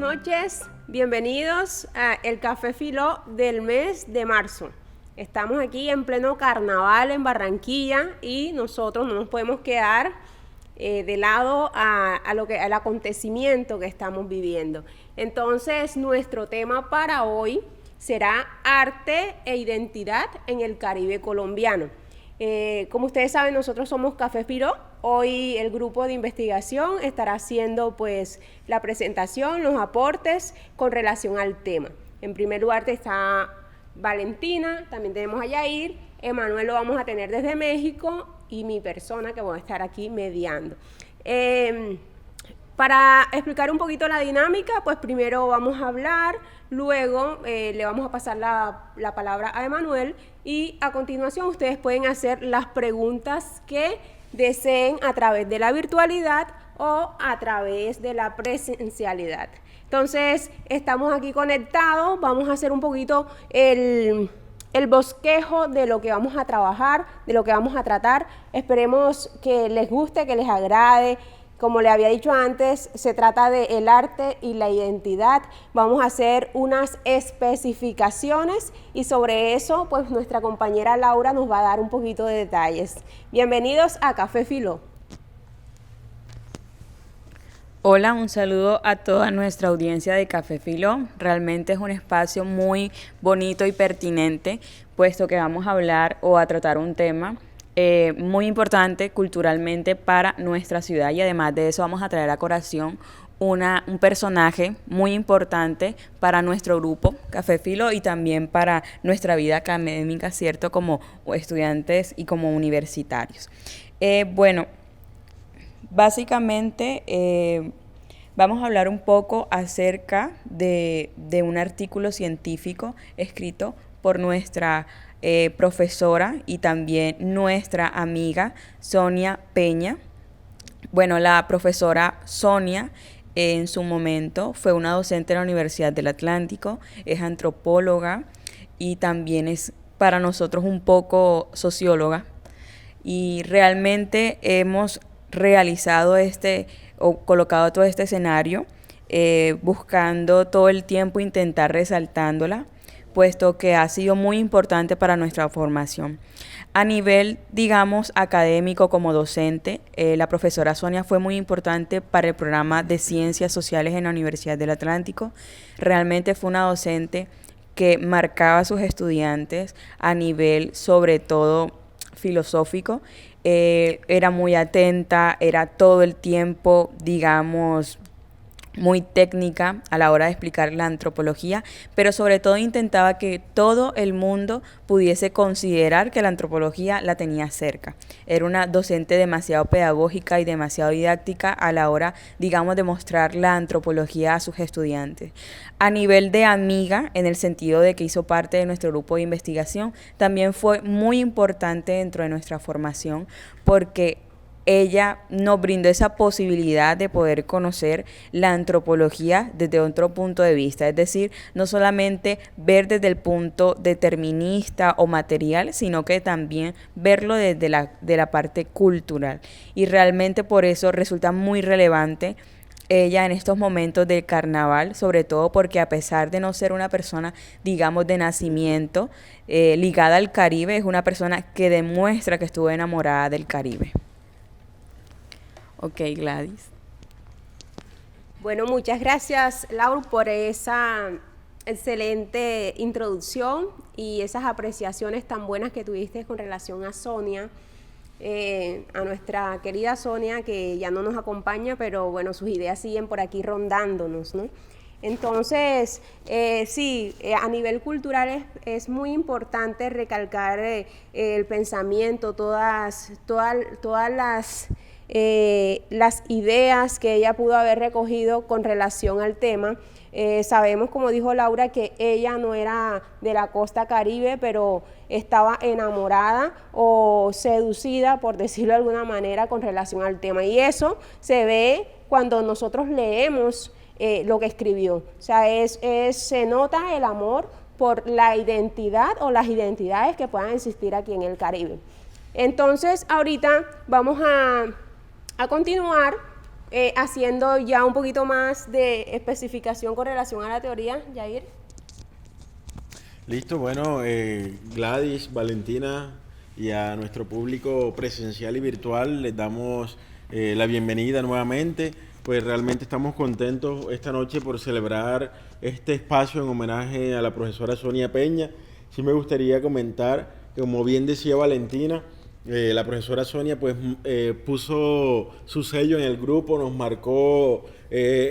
noches, bienvenidos a el Café Filó del mes de marzo. Estamos aquí en pleno carnaval en Barranquilla y nosotros no nos podemos quedar de lado al acontecimiento que estamos viviendo. Entonces, nuestro tema para hoy será arte e identidad en el Caribe colombiano. Como ustedes saben, nosotros somos Café Filó. Hoy el grupo de investigación estará haciendo pues la presentación, los aportes con relación al tema. En primer lugar está Valentina, también tenemos a Yair, Emanuel lo vamos a tener desde México y mi persona que voy a estar aquí mediando. Para explicar un poquito la dinámica, pues primero vamos a hablar, luego le vamos a pasar la palabra a Emanuel y a continuación ustedes pueden hacer las preguntas que deseen a través de la virtualidad o a través de la presencialidad. Entonces, estamos aquí conectados, vamos a hacer un poquito el bosquejo de lo que vamos a trabajar, de lo que vamos a tratar. Esperemos que les guste, que les agrade. Como le había dicho antes, se trata del arte y la identidad. Vamos a hacer unas especificaciones y sobre eso, pues nuestra compañera Laura nos va a dar un poquito de detalles. Bienvenidos a Café Filó. Hola, un saludo a toda nuestra audiencia de Café Filó. Realmente es un espacio muy bonito y pertinente, puesto que vamos a hablar o a tratar un tema muy importante culturalmente para nuestra ciudad y además de eso vamos a traer a colación un personaje muy importante para nuestro grupo Café Filó y también para nuestra vida académica, ¿cierto? Como estudiantes y como universitarios. Básicamente vamos a hablar un poco acerca de un artículo científico escrito por nuestra profesora y también nuestra amiga Sonia Peña. Bueno, la profesora Sonia en su momento fue una docente de la Universidad del Atlántico, es antropóloga y también es para nosotros un poco socióloga y realmente hemos realizado o colocado todo este escenario buscando todo el tiempo intentar resaltándola, puesto que ha sido muy importante para nuestra formación. A nivel, digamos, académico como docente, la profesora Sonia fue muy importante para el programa de Ciencias Sociales en la Universidad del Atlántico. Realmente fue una docente que marcaba a sus estudiantes a nivel, sobre todo, filosófico. Era muy atenta, era todo el tiempo, digamos, muy técnica a la hora de explicar la antropología, pero sobre todo intentaba que todo el mundo pudiese considerar que la antropología la tenía cerca. Era una docente demasiado pedagógica y demasiado didáctica a la hora, digamos, de mostrar la antropología a sus estudiantes. A nivel de amiga, en el sentido de que hizo parte de nuestro grupo de investigación, también fue muy importante dentro de nuestra formación porque ella nos brindó esa posibilidad de poder conocer la antropología desde otro punto de vista, es decir, no solamente ver desde el punto determinista o material, sino que también verlo desde la parte cultural. Y realmente por eso resulta muy relevante ella en estos momentos del carnaval, sobre todo porque a pesar de no ser una persona, digamos, de nacimiento, ligada al Caribe, es una persona que demuestra que estuvo enamorada del Caribe. Ok, Gladys. Bueno, muchas gracias, Laura, por esa excelente introducción y esas apreciaciones tan buenas que tuviste con relación a Sonia, a nuestra querida Sonia, que ya no nos acompaña, pero bueno, sus ideas siguen por aquí rondándonos, ¿no? Entonces, sí, a nivel cultural es muy importante recalcar el pensamiento, todas las ideas que ella pudo haber recogido con relación al tema. Sabemos, como dijo Laura, que ella no era de la costa Caribe, pero estaba enamorada o seducida, por decirlo de alguna manera, con relación al tema. Y eso se ve cuando nosotros leemos lo que escribió. O sea, se nota el amor por la identidad o las identidades que puedan existir aquí en el Caribe. Entonces, ahorita vamos a continuar haciendo ya un poquito más de especificación con relación a la teoría, Jair. Listo, bueno, Gladys, Valentina y a nuestro público presencial y virtual les damos la bienvenida nuevamente. Pues realmente estamos contentos esta noche por celebrar este espacio en homenaje a la profesora Sonia Peña. Sí me gustaría comentar que, como bien decía Valentina, la profesora Sonia pues puso su sello en el grupo, nos marcó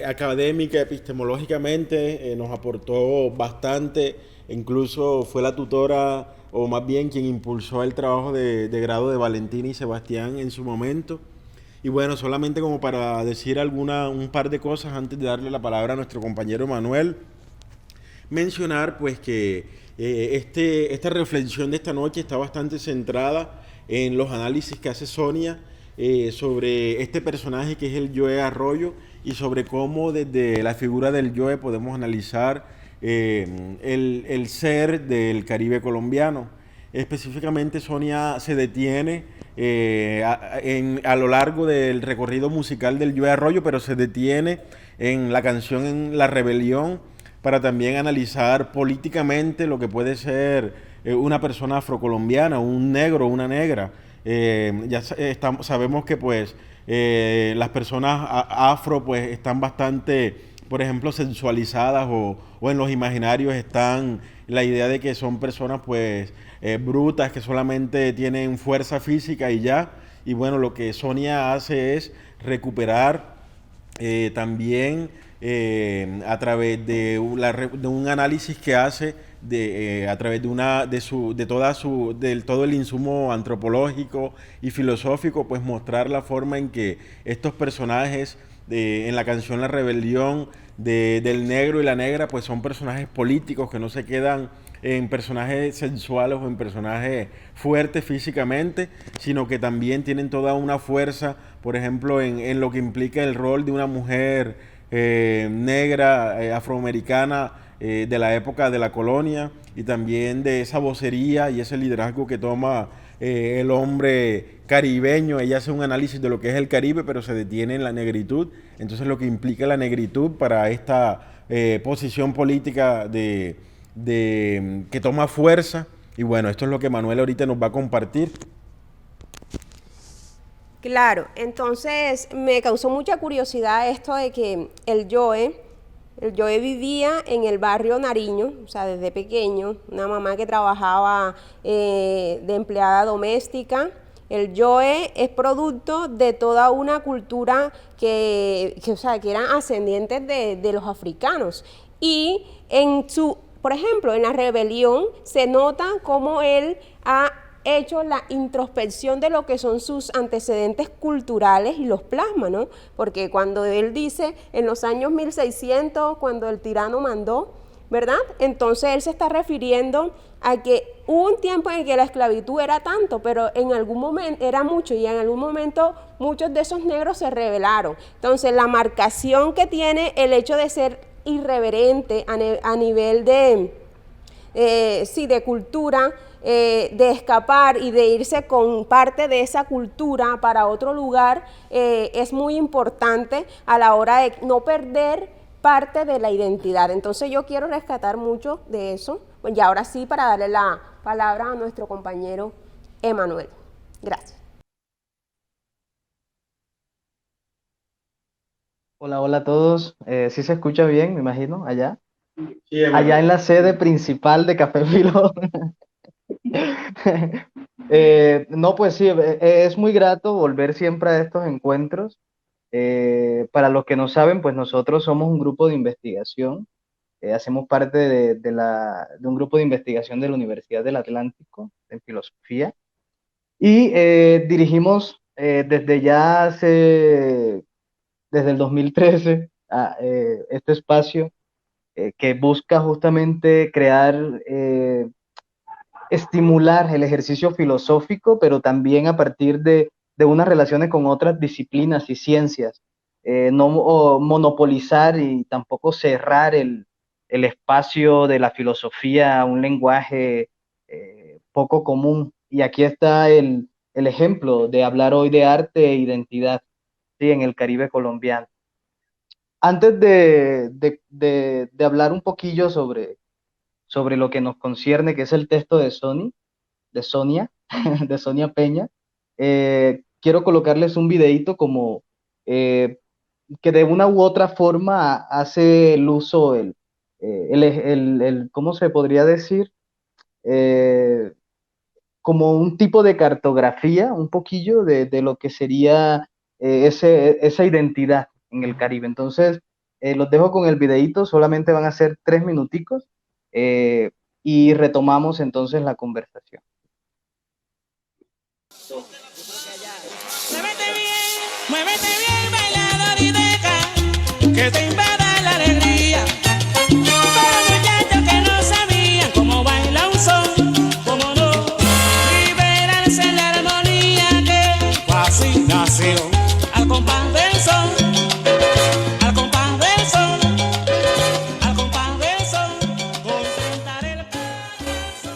académica, epistemológicamente, nos aportó bastante, incluso fue la tutora o más bien quien impulsó el trabajo de grado de Valentina y Sebastián en su momento. Y bueno, solamente como para decir un par de cosas antes de darle la palabra a nuestro compañero Manuel, mencionar pues que esta reflexión de esta noche está bastante centrada en los análisis que hace Sonia sobre este personaje que es el Joe Arroyo y sobre cómo desde la figura del Joe podemos analizar el ser del Caribe colombiano. Específicamente Sonia se detiene a lo largo del recorrido musical del Joe Arroyo, pero se detiene en la canción en La Rebelión para también analizar políticamente lo que puede ser una persona afrocolombiana, un negro, una negra. Sabemos que pues las personas afro pues están bastante, por ejemplo, sensualizadas o en los imaginarios están la idea de que son personas pues brutas, que solamente tienen fuerza física y ya. Y bueno, lo que Sonia hace es recuperar también a través de un análisis que hace a través de todo el insumo antropológico y filosófico, pues mostrar la forma en que estos personajes en la canción La Rebelión del negro y la negra, pues son personajes políticos que no se quedan en personajes sensuales o en personajes fuertes físicamente, sino que también tienen toda una fuerza, por ejemplo, en lo que implica el rol de una mujer negra, afroamericana, de la época de la colonia, y también de esa vocería y ese liderazgo que toma el hombre caribeño. Ella hace un análisis de lo que es el Caribe, pero se detiene en la negritud. Entonces lo que implica la negritud para esta posición política que toma fuerza. Y bueno, esto es lo que Manuel ahorita nos va a compartir. Claro, entonces me causó mucha curiosidad esto de que el Joe vivía en el barrio Nariño, o sea, desde pequeño, una mamá que trabajaba de empleada doméstica. El Joe es producto de toda una cultura o sea, que eran ascendientes de los africanos. Y por ejemplo, en La Rebelión se nota cómo él ha hecho la introspección de lo que son sus antecedentes culturales y los plasma, ¿no? Porque cuando él dice en los años 1600, cuando el tirano mandó, ¿verdad? Entonces él se está refiriendo a que hubo un tiempo en el que la esclavitud era tanto, pero en algún momento era mucho y en algún momento muchos de esos negros se rebelaron. Entonces la marcación que tiene el hecho de ser irreverente a nivel de cultura, de escapar y de irse con parte de esa cultura para otro lugar, es muy importante a la hora de no perder parte de la identidad. Entonces yo quiero rescatar mucho de eso. Y ahora sí, para darle la palabra a nuestro compañero Emanuel. Gracias. Hola, hola a todos. ¿Sí se escucha bien, me imagino, allá? Sí, Allá en la sede principal de Café Filo. No, pues sí, es muy grato volver siempre a estos encuentros. Para los que no saben, pues nosotros somos un grupo de investigación. Hacemos parte de un grupo de investigación de la Universidad del Atlántico en filosofía. Y dirigimos desde el 2013 este espacio que busca justamente estimular el ejercicio filosófico, pero también a partir de unas relaciones con otras disciplinas y ciencias. No monopolizar y tampoco cerrar el espacio de la filosofía a un lenguaje poco común. Y aquí está el ejemplo de hablar hoy de arte e identidad. ¿sí? En el Caribe colombiano. Antes de hablar un poquillo sobre lo que nos concierne, que es el texto de Sonia, de Sonia Peña, quiero colocarles un videíto como que de una u otra forma hace el uso, ¿cómo se podría decir? Eh, Como un tipo de cartografía, un poquillo de lo que sería esa identidad en el Caribe. Entonces, los dejo con el videíto, solamente van a ser 3 minuticos eh, y retomamos entonces la conversación. Muévete bien, bailador y deja que te invada la alegría. Para muchachos que no sabían cómo baila un son, cómo no liberarse en la armonía que fácil nació. Al compás del son, al compás del son, al compás del son, contentar el paso.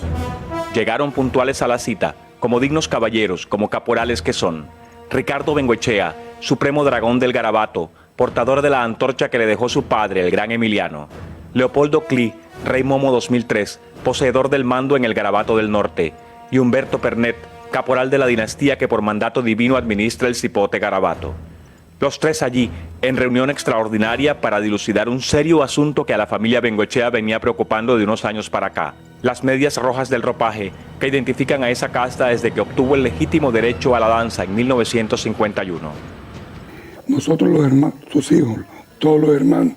Llegaron puntuales a la cita, como dignos caballeros, como caporales que son. Ricardo Bengoechea, supremo dragón del garabato, portador de la antorcha que le dejó su padre, el gran Emiliano. Leopoldo Cli, rey Momo 2003, poseedor del mando en el garabato del norte. Y Humberto Pernet, caporal de la dinastía que por mandato divino administra el cipote garabato. Los tres allí, en reunión extraordinaria para dilucidar un serio asunto que a la familia Bengoechea venía preocupando de unos años para acá. Las medias rojas del ropaje, que identifican a esa casta desde que obtuvo el legítimo derecho a la danza en 1951. Nosotros los hermanos, sus hijos, todos los hermanos,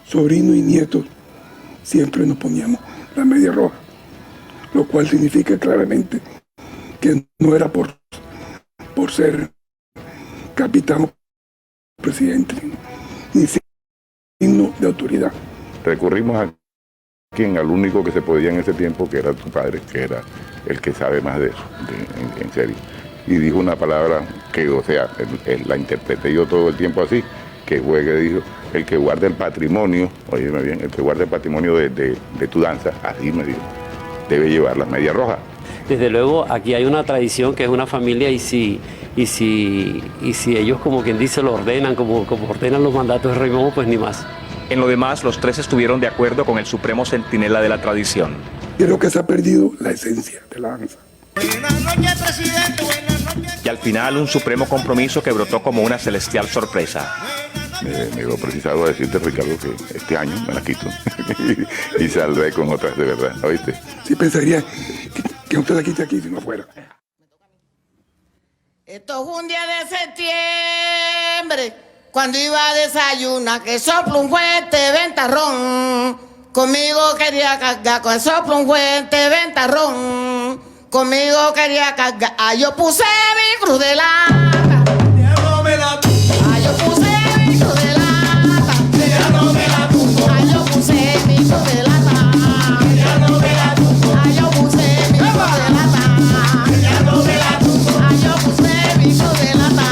sobrinos y nietos, siempre nos poníamos la media roja, lo cual significa claramente que no era por ser capitán o presidente, ni signo de autoridad. Recurrimos a quien, al único que se podía en ese tiempo, que era tu padre, que era el que sabe más de eso, en serio. Y dijo una palabra que, o sea, la interpreté yo todo el tiempo así, que fue que dijo, el que guarda el patrimonio, óyeme bien, el que guarda el patrimonio de tu danza, así me dijo, debe llevar las medias rojas. Desde luego, aquí hay una tradición que es una familia y si ellos, como quien dice, lo ordenan, como ordenan los mandatos de Rey Momo, pues ni más. En lo demás, los tres estuvieron de acuerdo con el supremo centinela de la tradición. Creo que se ha perdido la esencia de la danza. Buenas noches, presidente, buenas noches. Y al final, un supremo compromiso que brotó como una celestial sorpresa. Me veo precisado a decirte, Ricardo, que este año me la quito y saldré con otras de verdad, ¿oíste? Sí, pensaría que usted la quite aquí, sino afuera. Esto es un día de septiembre, cuando iba a desayunar, que sopla un fuerte ventarrón. Conmigo quería cargar, con el soplo un fuerte ventarrón. Conmigo quería cargar, yo puse mi cruz de lata. Yo puse mi cruz de lata. Yo puse mi cruz de lata. Yo puse mi cruz de lata. Yo puse mi cruz de lata. Yo puse mi cruz de lata.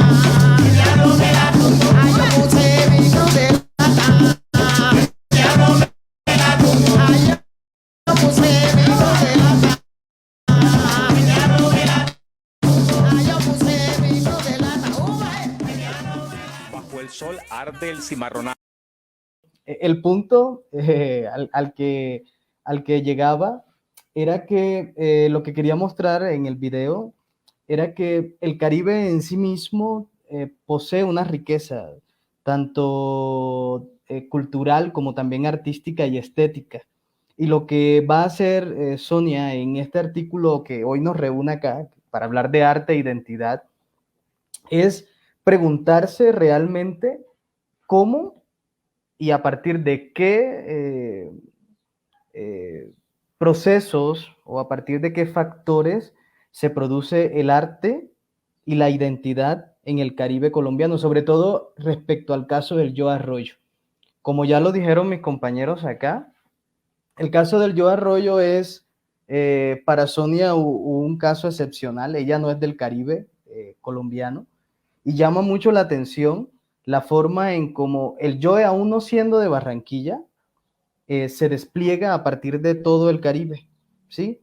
Yo puse mi cruz de lata. Bajo el sol arde el cimarronazo. El punto al que llegaba era que lo que quería mostrar en el video era que el Caribe en sí mismo posee una riqueza, tanto cultural como también artística y estética. Y lo que va a hacer Sonia en este artículo que hoy nos reúne acá para hablar de arte e identidad es preguntarse realmente cómo y a partir de qué procesos o a partir de qué factores se produce el arte y la identidad en el Caribe colombiano, sobre todo respecto al caso del Yo Arroyo. Como ya lo dijeron mis compañeros acá, el caso del Yo Arroyo es para Sonia un caso excepcional. Ella no es del Caribe colombiano y llama mucho la atención la forma en cómo el Yoe, aún no siendo de Barranquilla, se despliega a partir de todo el Caribe, ¿sí?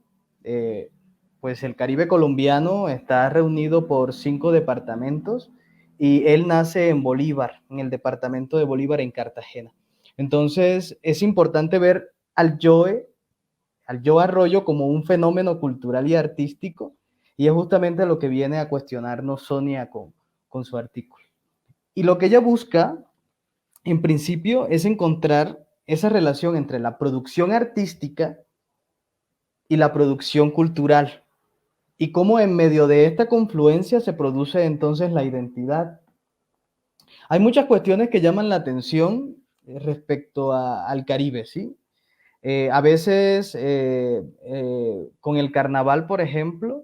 Pues el Caribe colombiano está reunido por 5 departamentos y él nace en Bolívar, en el departamento de Bolívar, en Cartagena. Entonces, es importante ver al Joe Arroyo como un fenómeno cultural y artístico, y es justamente lo que viene a cuestionarnos Sonia con su artículo. Y lo que ella busca, en principio, es encontrar esa relación entre la producción artística y la producción cultural, y cómo en medio de esta confluencia se produce entonces la identidad. Hay muchas cuestiones que llaman la atención respecto al Caribe, ¿sí? A veces con el carnaval, por ejemplo,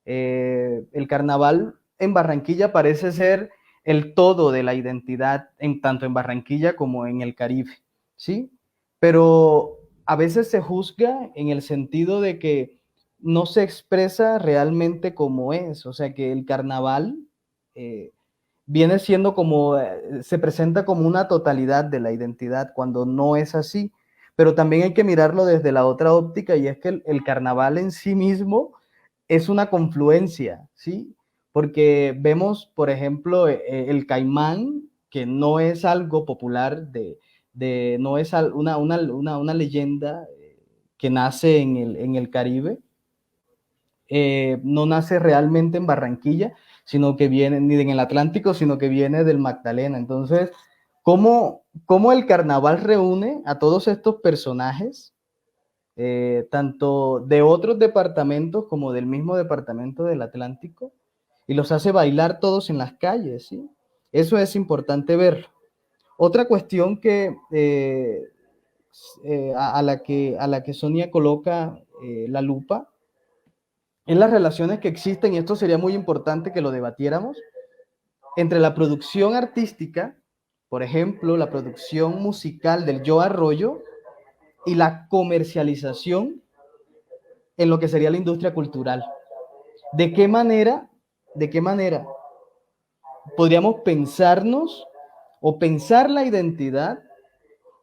el carnaval en Barranquilla parece ser el todo de la identidad, tanto en Barranquilla como en el Caribe, ¿sí? Pero a veces se juzga en el sentido de que no se expresa realmente como es, o sea que el carnaval viene siendo como, se presenta como una totalidad de la identidad, cuando no es así. Pero también hay que mirarlo desde la otra óptica, y es que el carnaval en sí mismo es una confluencia, ¿sí? Porque vemos, por ejemplo, el caimán, que no es algo popular, no es una leyenda que nace en el Caribe, no nace realmente en Barranquilla, sino que viene, ni en el Atlántico, sino que viene del Magdalena. Entonces, ¿cómo el carnaval reúne a todos estos personajes, tanto de otros departamentos como del mismo departamento del Atlántico, y los hace bailar todos en las calles, ¿sí? Eso es importante ver. Otra cuestión que, a la que Sonia coloca la lupa, en las relaciones que existen, y esto sería muy importante que lo debatiéramos, entre la producción artística, por ejemplo, la producción musical del Joe Arroyo, y la comercialización en lo que sería la industria cultural. ¿De qué manera podríamos pensarnos o pensar la identidad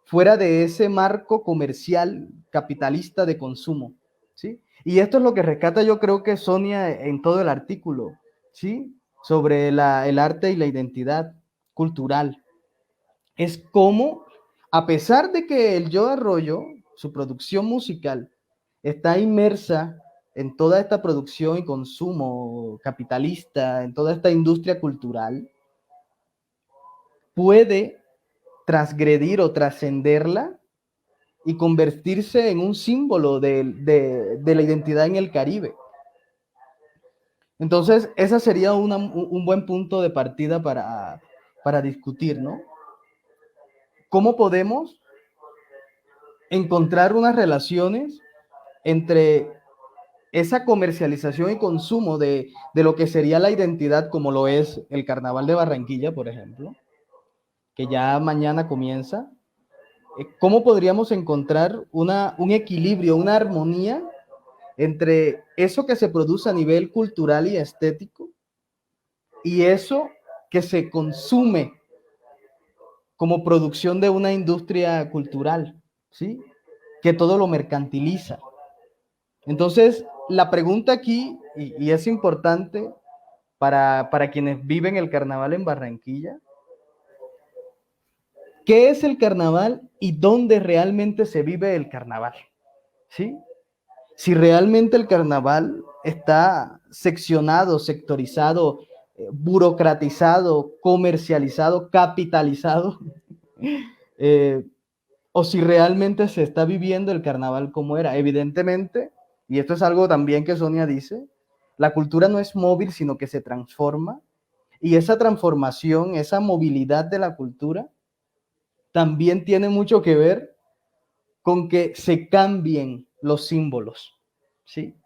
fuera de ese marco comercial capitalista de consumo? ¿Sí? Y esto es lo que rescata, yo creo, que Sonia en todo el artículo, ¿sí? Sobre el arte y la identidad cultural. Es como, a pesar de que el Joe Arroyo, su producción musical, está inmersa en toda esta producción y consumo capitalista, en toda esta industria cultural, puede transgredir o trascenderla y convertirse en un símbolo de la identidad en el Caribe. Entonces, ese sería un buen punto de partida para discutir, ¿no? ¿Cómo podemos encontrar unas relaciones entre esa comercialización y consumo de lo que sería la identidad, como lo es el Carnaval de Barranquilla, por ejemplo, que ya mañana comienza? ¿Cómo podríamos encontrar un equilibrio, una armonía entre eso que se produce a nivel cultural y estético y eso que se consume como producción de una industria cultural, ¿sí? Que todo lo mercantiliza? Entonces, la pregunta aquí, y es importante para quienes viven el carnaval en Barranquilla, ¿qué es el carnaval y dónde realmente se vive el carnaval? ¿Sí? Si realmente el carnaval está seccionado, sectorizado, burocratizado, comercializado, capitalizado, o si realmente se está viviendo el carnaval como era. Evidentemente, y esto es algo también que Sonia dice, la cultura no es móvil, sino que se transforma, y esa transformación, esa movilidad de la cultura, también tiene mucho que ver con que se cambien los símbolos, ¿sí?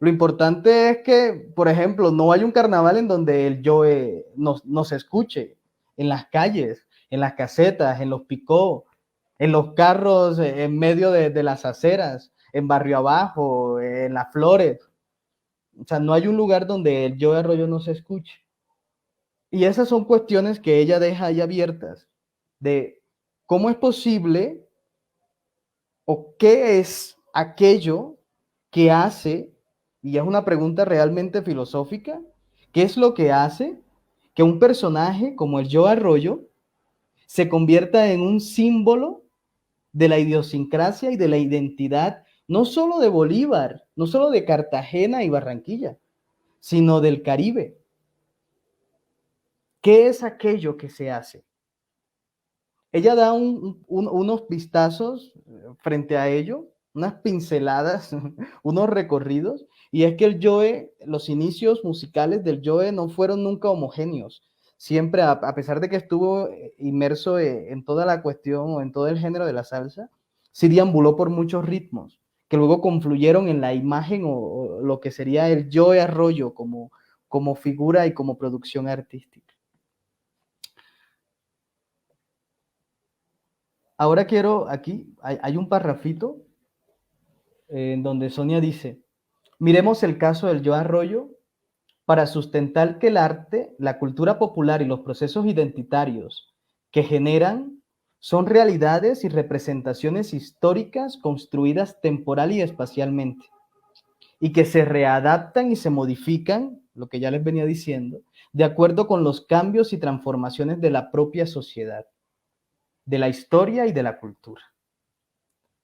Lo importante es que, por ejemplo, no hay un carnaval en donde el Joe no se escuche en las calles, en las casetas, en los picó, en los carros, en medio de las aceras, en Barrio Abajo, en las Flores. O sea, no hay un lugar donde el Joe Arroyo no se escuche. Y esas son cuestiones que ella deja ahí abiertas, de cómo es posible o qué es aquello que hace, y es una pregunta realmente filosófica, ¿qué es lo que hace que un personaje como el Joe Arroyo se convierta en un símbolo de la idiosincrasia y de la identidad, no solo de Bolívar, no solo de Cartagena y Barranquilla, sino del Caribe. ¿Qué es aquello que se hace? Ella da unos vistazos frente a ello, unas pinceladas, unos recorridos, y es que el Joe, los inicios musicales del Joe no fueron nunca homogéneos. Siempre, a pesar de que estuvo inmerso en toda la cuestión o en todo el género de la salsa, sí deambuló por muchos ritmos, que luego confluyeron en la imagen o lo que sería el Joe Arroyo como figura y como producción artística. Ahora quiero, aquí hay un parrafito en donde Sonia dice, miremos el caso del Joe Arroyo para sustentar que el arte, la cultura popular y los procesos identitarios que generan son realidades y representaciones históricas construidas temporal y espacialmente y que se readaptan y se modifican, lo que ya les venía diciendo, de acuerdo con los cambios y transformaciones de la propia sociedad, de la historia y de la cultura.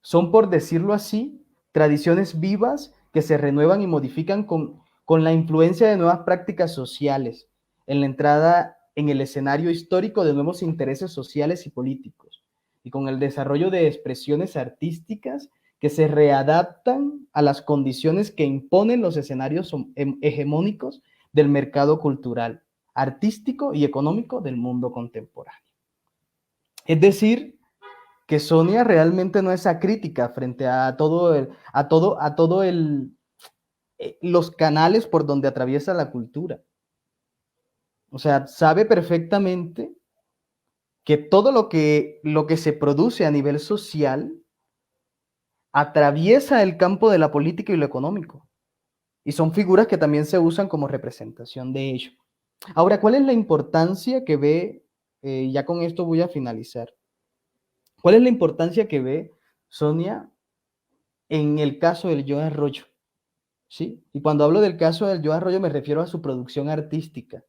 Son, por decirlo así, tradiciones vivas que se renuevan y modifican con la influencia de nuevas prácticas sociales, en la entrada en el escenario histórico de nuevos intereses sociales y políticos, y con el desarrollo de expresiones artísticas que se readaptan a las condiciones que imponen los escenarios hegemónicos del mercado cultural, artístico y económico del mundo contemporáneo. Es decir, que Sonia realmente no es acrítica frente a los canales por donde atraviesa la cultura. O sea, sabe perfectamente que todo lo que se produce a nivel social atraviesa el campo de la política y lo económico. Y son figuras que también se usan como representación de ello. Ahora, ¿cuál es la importancia que ve, ya con esto voy a finalizar, cuál es la importancia que ve Sonia en el caso del Joe Arroyo? ¿Sí? Y cuando hablo del caso del Joe Arroyo me refiero a su producción artística,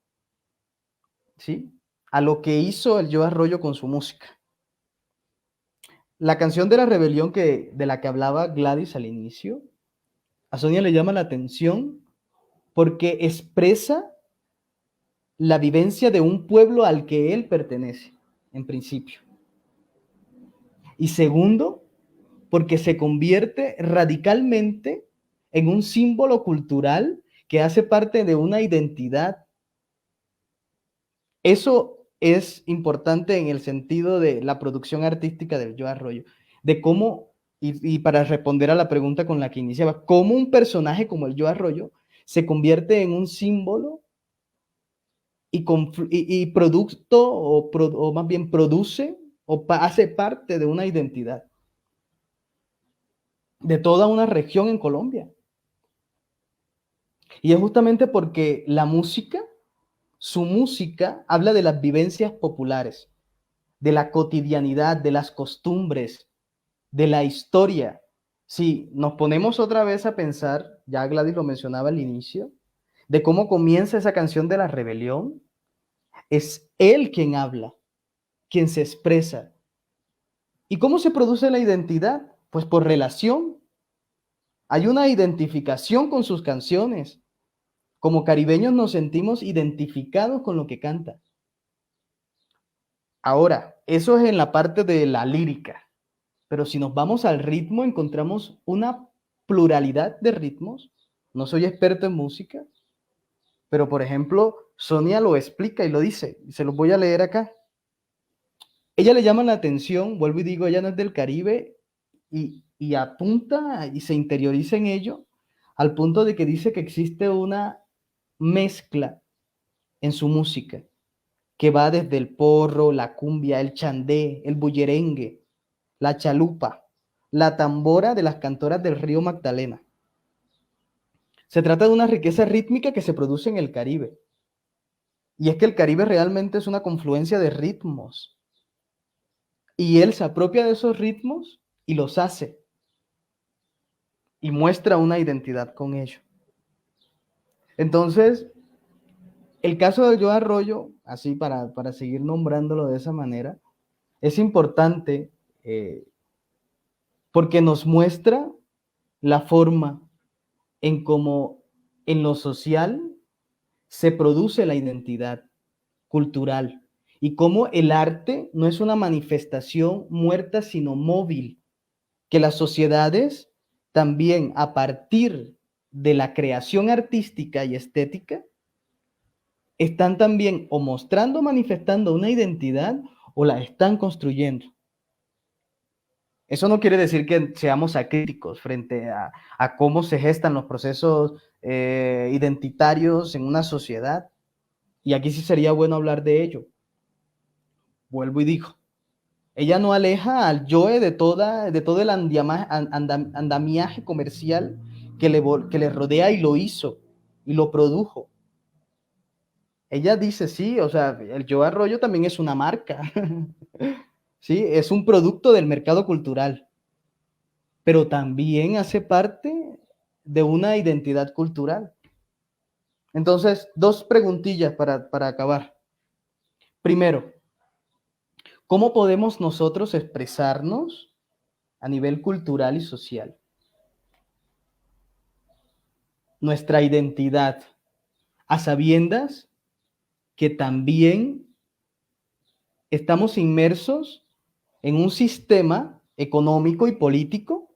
¿sí? A lo que hizo el Joe Arroyo con su música. La canción de la rebelión de la que hablaba Gladys al inicio, a Sonia le llama la atención porque expresa la vivencia de un pueblo al que él pertenece, en principio. Y segundo, porque se convierte radicalmente en un símbolo cultural que hace parte de una identidad. Eso es importante en el sentido de la producción artística del Joe Arroyo, de cómo, y para responder a la pregunta con la que iniciaba, cómo un personaje como el Joe Arroyo se convierte en un símbolo y producto, o más bien produce, o hace parte de una identidad de toda una región en Colombia. Y es justamente porque la música, su música, habla de las vivencias populares, de la cotidianidad, de las costumbres, de la historia. Si nos ponemos otra vez a pensar, ya Gladys lo mencionaba al inicio, de cómo comienza esa canción de la rebelión, es él quien habla, quien se expresa. ¿Y cómo se produce la identidad? Pues por relación. Hay una identificación con sus canciones. Como caribeños nos sentimos identificados con lo que canta. Ahora, eso es en la parte de la lírica. Pero si nos vamos al ritmo, encontramos una pluralidad de ritmos. No soy experto en música, pero por ejemplo, Sonia lo explica y lo dice. Y se los voy a leer acá. Ella le llama la atención, vuelvo y digo, ella no es del Caribe y apunta y se interioriza en ello al punto de que dice que existe una mezcla en su música que va desde el porro, la cumbia, el chandé, el bullerengue, la chalupa, la tambora de las cantoras del río Magdalena. Se trata de una riqueza rítmica que se produce en el Caribe. Y es que el Caribe realmente es una confluencia de ritmos. Y él se apropia de esos ritmos y los hace. Y muestra una identidad con ello. Entonces, el caso del Joe Arroyo, así para seguir nombrándolo de esa manera, es importante porque nos muestra la forma en cómo en lo social se produce la identidad cultural y cómo el arte no es una manifestación muerta, sino móvil, que las sociedades también a partir de la creación artística y estética están también o mostrando, manifestando una identidad o la están construyendo. Eso no quiere decir que seamos acríticos frente a cómo se gestan los procesos identitarios en una sociedad. Y aquí sí sería bueno hablar de ello. Vuelvo y digo, ella no aleja al Joe de todo el andamiaje comercial que le rodea y lo hizo y lo produjo. Ella dice, sí, o sea, el Joe Arroyo también es una marca. Sí, es un producto del mercado cultural, pero también hace parte de una identidad cultural. Entonces, dos preguntillas para acabar. Primero, ¿cómo podemos nosotros expresarnos a nivel cultural y social? Nuestra identidad, a sabiendas que también estamos inmersos en un sistema económico y político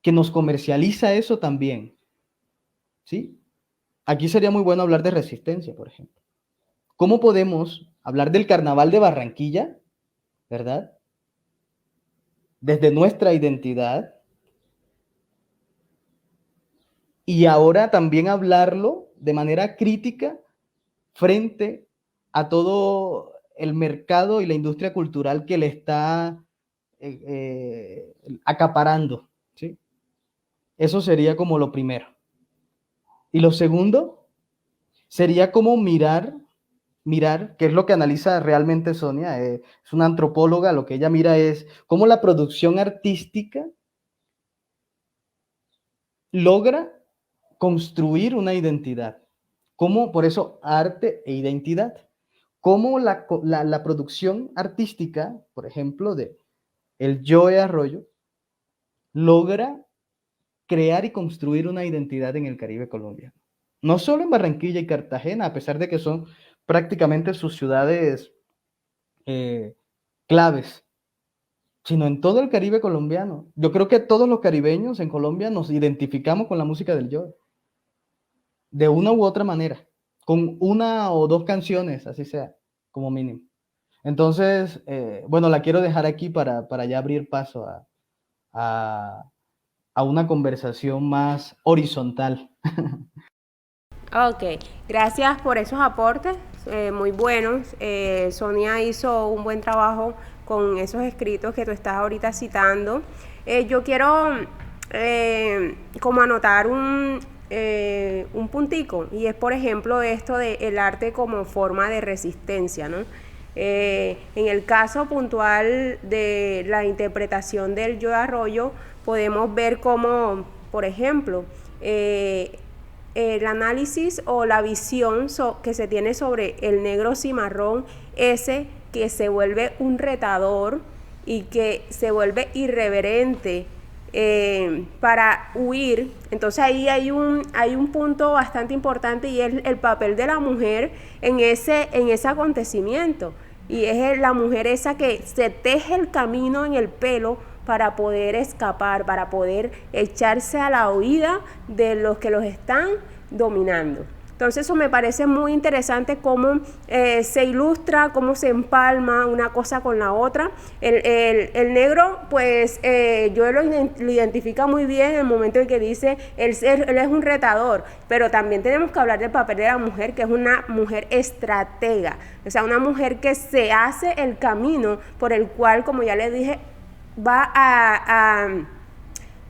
que nos comercializa eso también, ¿sí? Aquí sería muy bueno hablar de resistencia, por ejemplo. ¿Cómo podemos hablar del Carnaval de Barranquilla, verdad? Desde nuestra identidad. Y ahora también hablarlo de manera crítica frente a todo el mercado y la industria cultural que le está acaparando, ¿sí? Eso sería como lo primero. Y lo segundo sería como mirar, que es lo que analiza realmente Sonia, es una antropóloga, lo que ella mira es cómo la producción artística logra construir una identidad. Cómo, por eso, arte e identidad. Cómo la producción artística, por ejemplo, de el Joe Arroyo, logra crear y construir una identidad en el Caribe colombiano. No solo en Barranquilla y Cartagena, a pesar de que son prácticamente sus ciudades claves, sino en todo el Caribe colombiano. Yo creo que todos los caribeños en Colombia nos identificamos con la música del Joe, de una u otra manera, con una o dos canciones, así sea, como mínimo. Entonces, bueno, la quiero dejar aquí para ya abrir paso a una conversación más horizontal. Ok, gracias por esos aportes, muy buenos. Sonia hizo un buen trabajo con esos escritos que tú estás ahorita citando. Yo quiero como anotar un puntico, y es, por ejemplo, esto de el arte como forma de resistencia, ¿no? En el caso puntual de la interpretación del Joe Arroyo, podemos ver cómo, por ejemplo, el análisis o la visión que se tiene sobre el negro cimarrón, ese que se vuelve un retador y que se vuelve irreverente para huir. Entonces ahí hay un punto bastante importante, y es el papel de la mujer en ese acontecimiento, y es la mujer esa que se teje el camino en el pelo para poder escapar, para poder echarse a la huida de los que los están dominando. Entonces eso me parece muy interesante, cómo se ilustra, cómo se empalma una cosa con la otra. El negro, pues yo lo identifica muy bien en el momento en que dice, él es un retador, pero también tenemos que hablar del papel de la mujer, que es una mujer estratega, o sea, una mujer que se hace el camino por el cual, como ya les dije, va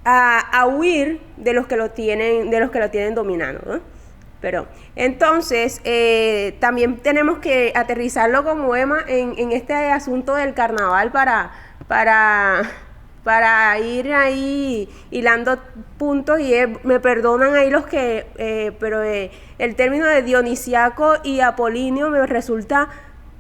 a huir de los que lo tienen dominado, ¿no? Pero entonces también tenemos que aterrizarlo como Emma en este asunto del carnaval para para ir ahí hilando puntos y me perdonan ahí los que, pero el término de Dionisiaco y Apolinio me resulta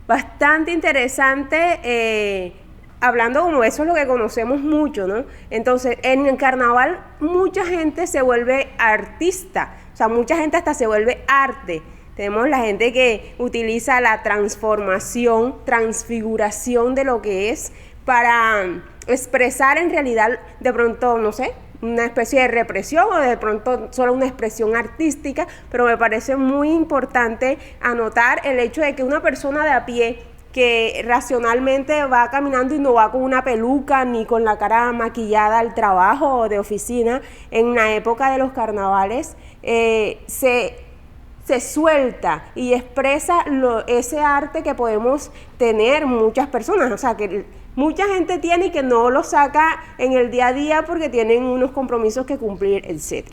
bastante interesante, hablando como eso es lo que conocemos mucho, ¿no? Entonces, en el carnaval mucha gente se vuelve artista, o sea, mucha gente hasta se vuelve arte. Tenemos la gente que utiliza la transformación, transfiguración de lo que es para expresar en realidad de pronto, no sé, una especie de represión o de pronto solo una expresión artística, pero me parece muy importante anotar el hecho de que una persona de a pie que racionalmente va caminando y no va con una peluca ni con la cara maquillada al trabajo o de oficina, en la época de los carnavales, se suelta y expresa ese arte que podemos tener muchas personas, o sea, que mucha gente tiene y que no lo saca en el día a día porque tienen unos compromisos que cumplir, etc.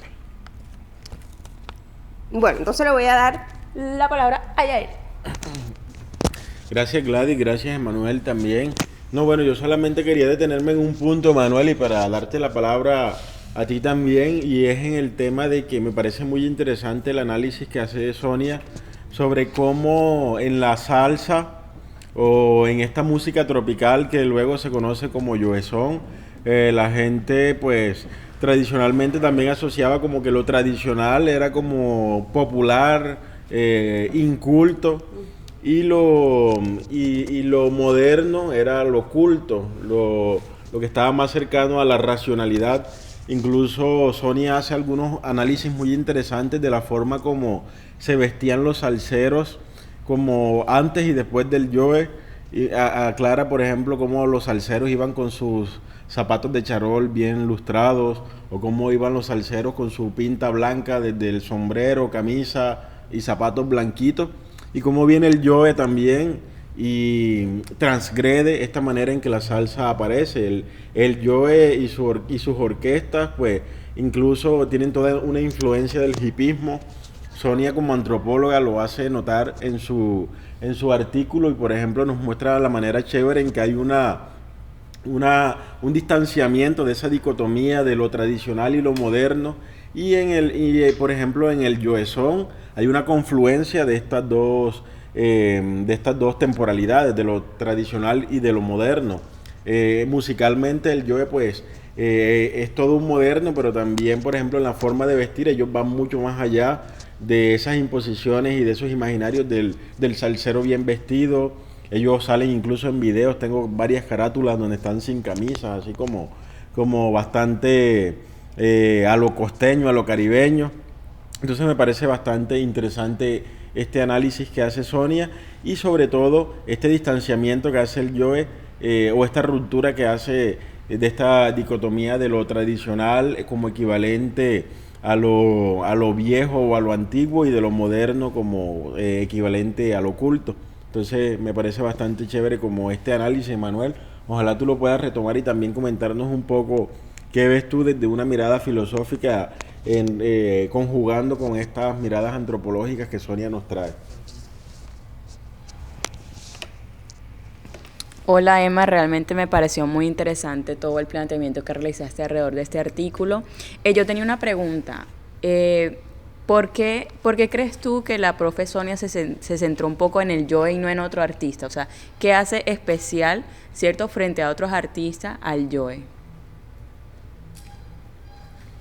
Bueno, entonces le voy a dar la palabra a Yael. Gracias Gladys, gracias Emanuel también. No, bueno, yo solamente quería detenerme en un punto, Emanuel, y para darte la palabra a ti también, y es en el tema de que me parece muy interesante el análisis que hace Sonia sobre cómo en la salsa o en esta música tropical que luego se conoce como yoezón, la gente pues tradicionalmente también asociaba como que lo tradicional era como popular, inculto, y lo moderno era lo culto, lo que estaba más cercano a la racionalidad. Incluso Sonia hace algunos análisis muy interesantes de la forma como se vestían los salseros, como antes y después del yoe, y aclara, por ejemplo, cómo los salseros iban con sus zapatos de charol bien lustrados, o cómo iban los salseros con su pinta blanca desde el sombrero, camisa y zapatos blanquitos, y cómo viene el yoe también y transgrede esta manera en que la salsa aparece. El yoe y sus orquestas pues incluso tienen toda una influencia del hipismo. Sonia como antropóloga lo hace notar en su artículo, y por ejemplo nos muestra la manera chévere en que hay un distanciamiento de esa dicotomía de lo tradicional y lo moderno, y por ejemplo en el yoezón hay una confluencia de estas dos temporalidades, de lo tradicional y de lo moderno. Musicalmente el yoe pues es todo un moderno, pero también por ejemplo en la forma de vestir ellos van mucho más allá de esas imposiciones y de esos imaginarios del salsero bien vestido. Ellos salen incluso en videos, tengo varias carátulas donde están sin camisas, así como bastante a lo costeño, a lo caribeño. Entonces me parece bastante interesante este análisis que hace Sonia, y sobre todo este distanciamiento que hace el yoe, o esta ruptura que hace de esta dicotomía de lo tradicional como equivalente a lo viejo o a lo antiguo, y de lo moderno como equivalente a lo culto. Entonces me parece bastante chévere como este análisis, Manuel. Ojalá tú lo puedas retomar y también comentarnos un poco qué ves tú desde una mirada filosófica, conjugando con estas miradas antropológicas que Sonia nos trae. Hola Emma, realmente me pareció muy interesante todo el planteamiento que realizaste alrededor de este artículo. Yo tenía una pregunta. ¿Por qué crees tú que la profe Sonia se centró un poco en el yoe y no en otro artista? O sea, ¿qué hace especial, cierto, frente a otros artistas al yoe?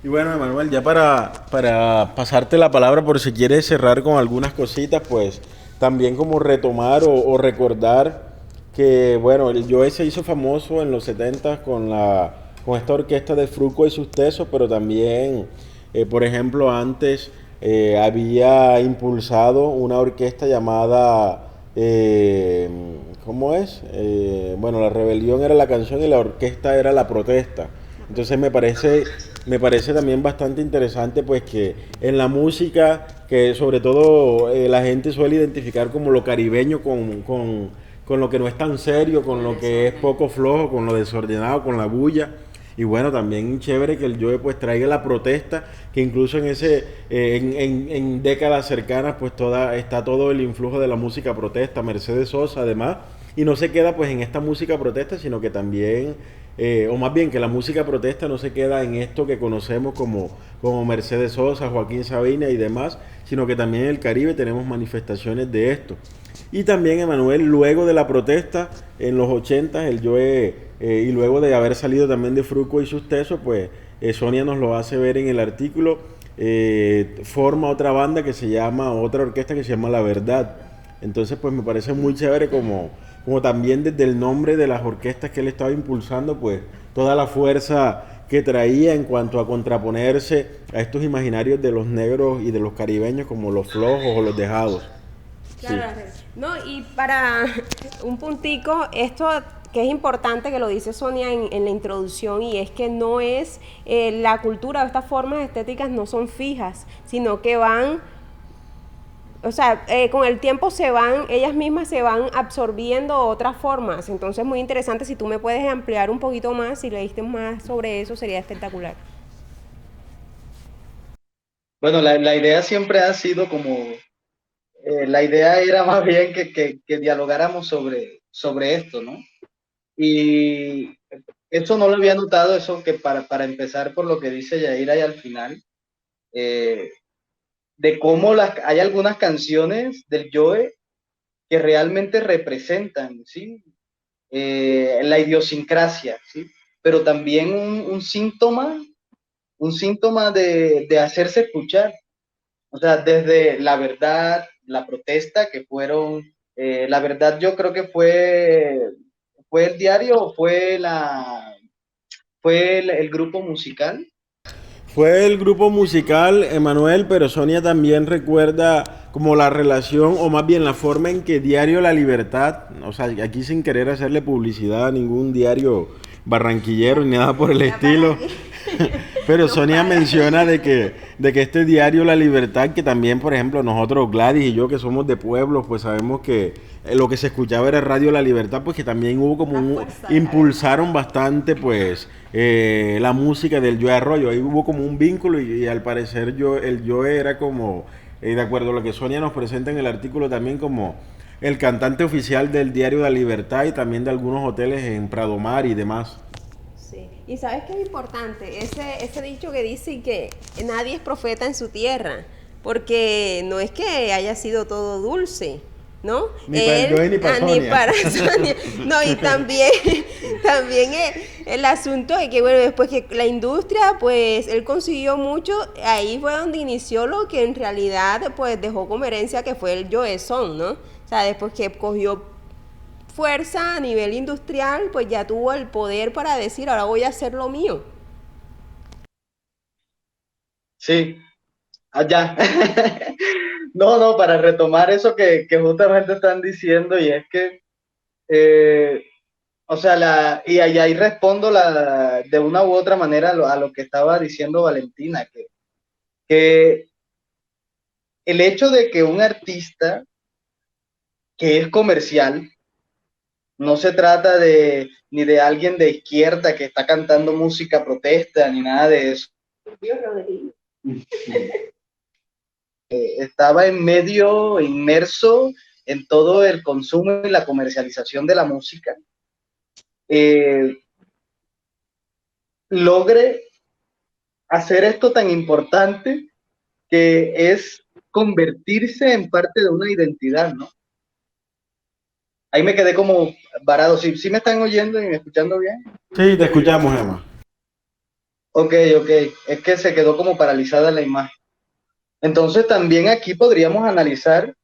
Y bueno, Emanuel, ya para pasarte la palabra, por si quieres cerrar con algunas cositas, pues también como retomar o recordar que, bueno, el yoe se hizo famoso en los 70 con esta orquesta de Fruco y sus tesos, pero también, por ejemplo, antes había impulsado una orquesta llamada, ¿cómo es? Bueno, La Rebelión era la canción y la orquesta era La Protesta. Entonces me parece también bastante interesante pues que en la música, que sobre todo la gente suele identificar como lo caribeño con lo que no es tan serio, con lo que es poco flojo, con lo desordenado, con la bulla. Y bueno, también chévere que el yoe pues traiga la protesta, que incluso en décadas cercanas pues está todo el influjo de la música protesta, Mercedes Sosa además, y no se queda pues en esta música protesta, sino que también o más bien que la música protesta no se queda en esto que conocemos como Mercedes Sosa, Joaquín Sabina y demás, sino que también en el Caribe tenemos manifestaciones de esto. Y también, Emanuel, luego de la protesta en los 80, el Joe, y luego de haber salido también de Fruco y sus tesos, pues Sonia nos lo hace ver en el artículo, forma otra banda que se llama, otra orquesta que se llama La Verdad. Entonces, pues me parece muy chévere como también desde el nombre de las orquestas que él estaba impulsando, pues toda la fuerza que traía en cuanto a contraponerse a estos imaginarios de los negros y de los caribeños como los flojos o los dejados. Claro, no, y para un puntico, esto que es importante que lo dice Sonia en la introducción, y es que no es la cultura o estas formas estéticas no son fijas, sino que van, o sea, con el tiempo ellas mismas se van absorbiendo otras formas. Entonces, muy interesante, si tú me puedes ampliar un poquito más, si leíste más sobre eso, sería espectacular. Bueno, la idea siempre ha sido como, la idea era más bien que dialogáramos sobre esto, ¿no? Y esto no lo había notado, eso que para empezar por lo que dice Yaira y al final, de cómo hay algunas canciones del Joe que realmente representan, ¿sí? La idiosincrasia, ¿sí? Pero también un síntoma de hacerse escuchar. O sea, desde La Verdad, La Protesta, que fueron, La Verdad yo creo que fue el diario o fue el grupo musical. Fue el grupo musical, Emanuel, pero Sonia también recuerda como la relación, o más bien la forma en que Diario La Libertad, o sea, aquí sin querer hacerle publicidad a ningún diario barranquillero ni nada por el estilo, pero Sonia menciona de que este diario La Libertad, que también, por ejemplo, nosotros, Gladys y yo, que somos de pueblos, pues sabemos que lo que se escuchaba era Radio La Libertad, pues que también hubo como impulsaron bastante, pues, la música del Joe Arroyo. Ahí hubo como un vínculo y al parecer el Joe era como, de acuerdo a lo que Sonia nos presenta en el artículo, también como el cantante oficial del diario La Libertad y también de algunos hoteles en Pradomar y demás. Sí, y ¿sabes qué es importante? Ese dicho que dice que nadie es profeta en su tierra, porque no es que haya sido todo dulce, ¿no? Ni para el Joe ni para Sonia. Ni para Sonia. No, y también el asunto de que, bueno, después que la industria, pues, él consiguió mucho, ahí fue donde inició lo que en realidad, pues, dejó como herencia, que fue el Joe Son, ¿no? O sea, después que cogió fuerza a nivel industrial, pues ya tuvo el poder para decir, ahora voy a hacer lo mío. Sí, allá. No, para retomar eso que justamente están diciendo, y es que, o sea, y ahí respondo de una u otra manera a lo que estaba diciendo Valentina, que el hecho de que un artista que es comercial, no se trata ni de alguien de izquierda que está cantando música protesta, ni nada de eso. Estaba inmerso en todo el consumo y la comercialización de la música, logre hacer esto tan importante que es convertirse en parte de una identidad, ¿no? Ahí me quedé como varado. ¿Sí me están oyendo y me escuchando bien? Sí, te escuchamos, Emma. Ok. Es que se quedó como paralizada la imagen. Entonces también aquí podríamos analizar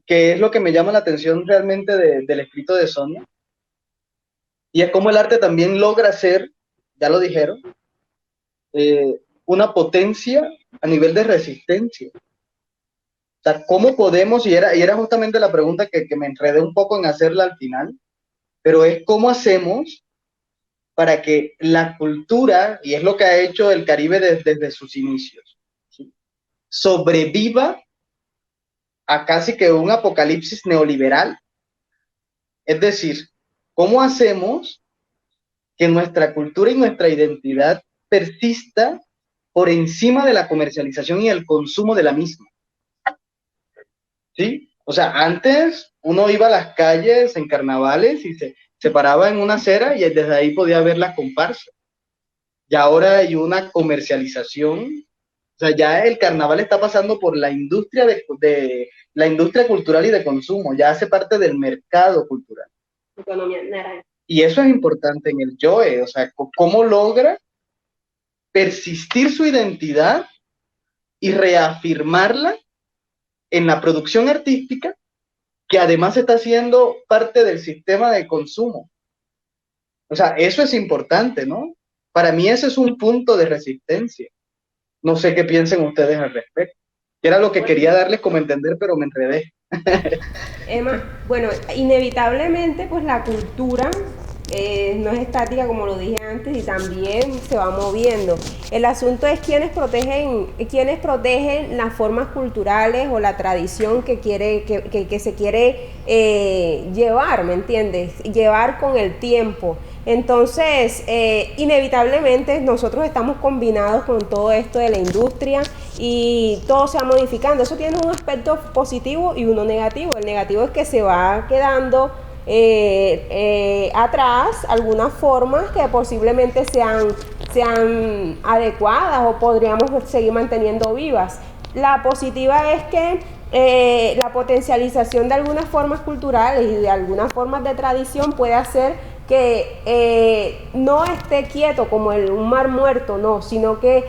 qué es lo que me llama la atención realmente del escrito de Sonia. Y es cómo el arte también logra ser, ya lo dijeron, una potencia a nivel de resistencia. O sea, ¿cómo podemos? Y era justamente la pregunta que me enredé un poco en hacerla al final, pero es cómo hacemos para que la cultura, y es lo que ha hecho el Caribe desde sus inicios, ¿sí?, sobreviva a casi que un apocalipsis neoliberal. Es decir, ¿cómo hacemos que nuestra cultura y nuestra identidad persista por encima de la comercialización y el consumo de la misma? ¿Sí? O sea, antes uno iba a las calles en carnavales y se Se paraba en una acera y desde ahí podía ver las comparsas. Y ahora hay una comercialización. O sea, ya el carnaval está pasando por la industria de la industria cultural y de consumo. Ya hace parte del mercado cultural. Economía naranja. Y eso es importante en el Joe. O sea, cómo logra persistir su identidad y reafirmarla en la producción artística, que además está siendo parte del sistema de consumo. O sea, eso es importante, ¿no? Para mí ese es un punto de resistencia. No sé qué piensen ustedes al respecto. Era lo que quería darles como entender, pero me enredé. Emma, bueno, inevitablemente pues la cultura no es estática como lo dije antes y también se va moviendo. El asunto es quiénes protegen las formas culturales o la tradición que se quiere llevar, ¿me entiendes? Llevar con el tiempo. Entonces, inevitablemente nosotros estamos combinados con todo esto de la industria y todo se va modificando. Eso tiene un aspecto positivo y uno negativo. El negativo es que se va quedando atrás algunas formas que posiblemente sean adecuadas o podríamos seguir manteniendo vivas. La positiva es que la potencialización de algunas formas culturales y de algunas formas de tradición puede hacer que no esté quieto como un mar muerto, no, sino que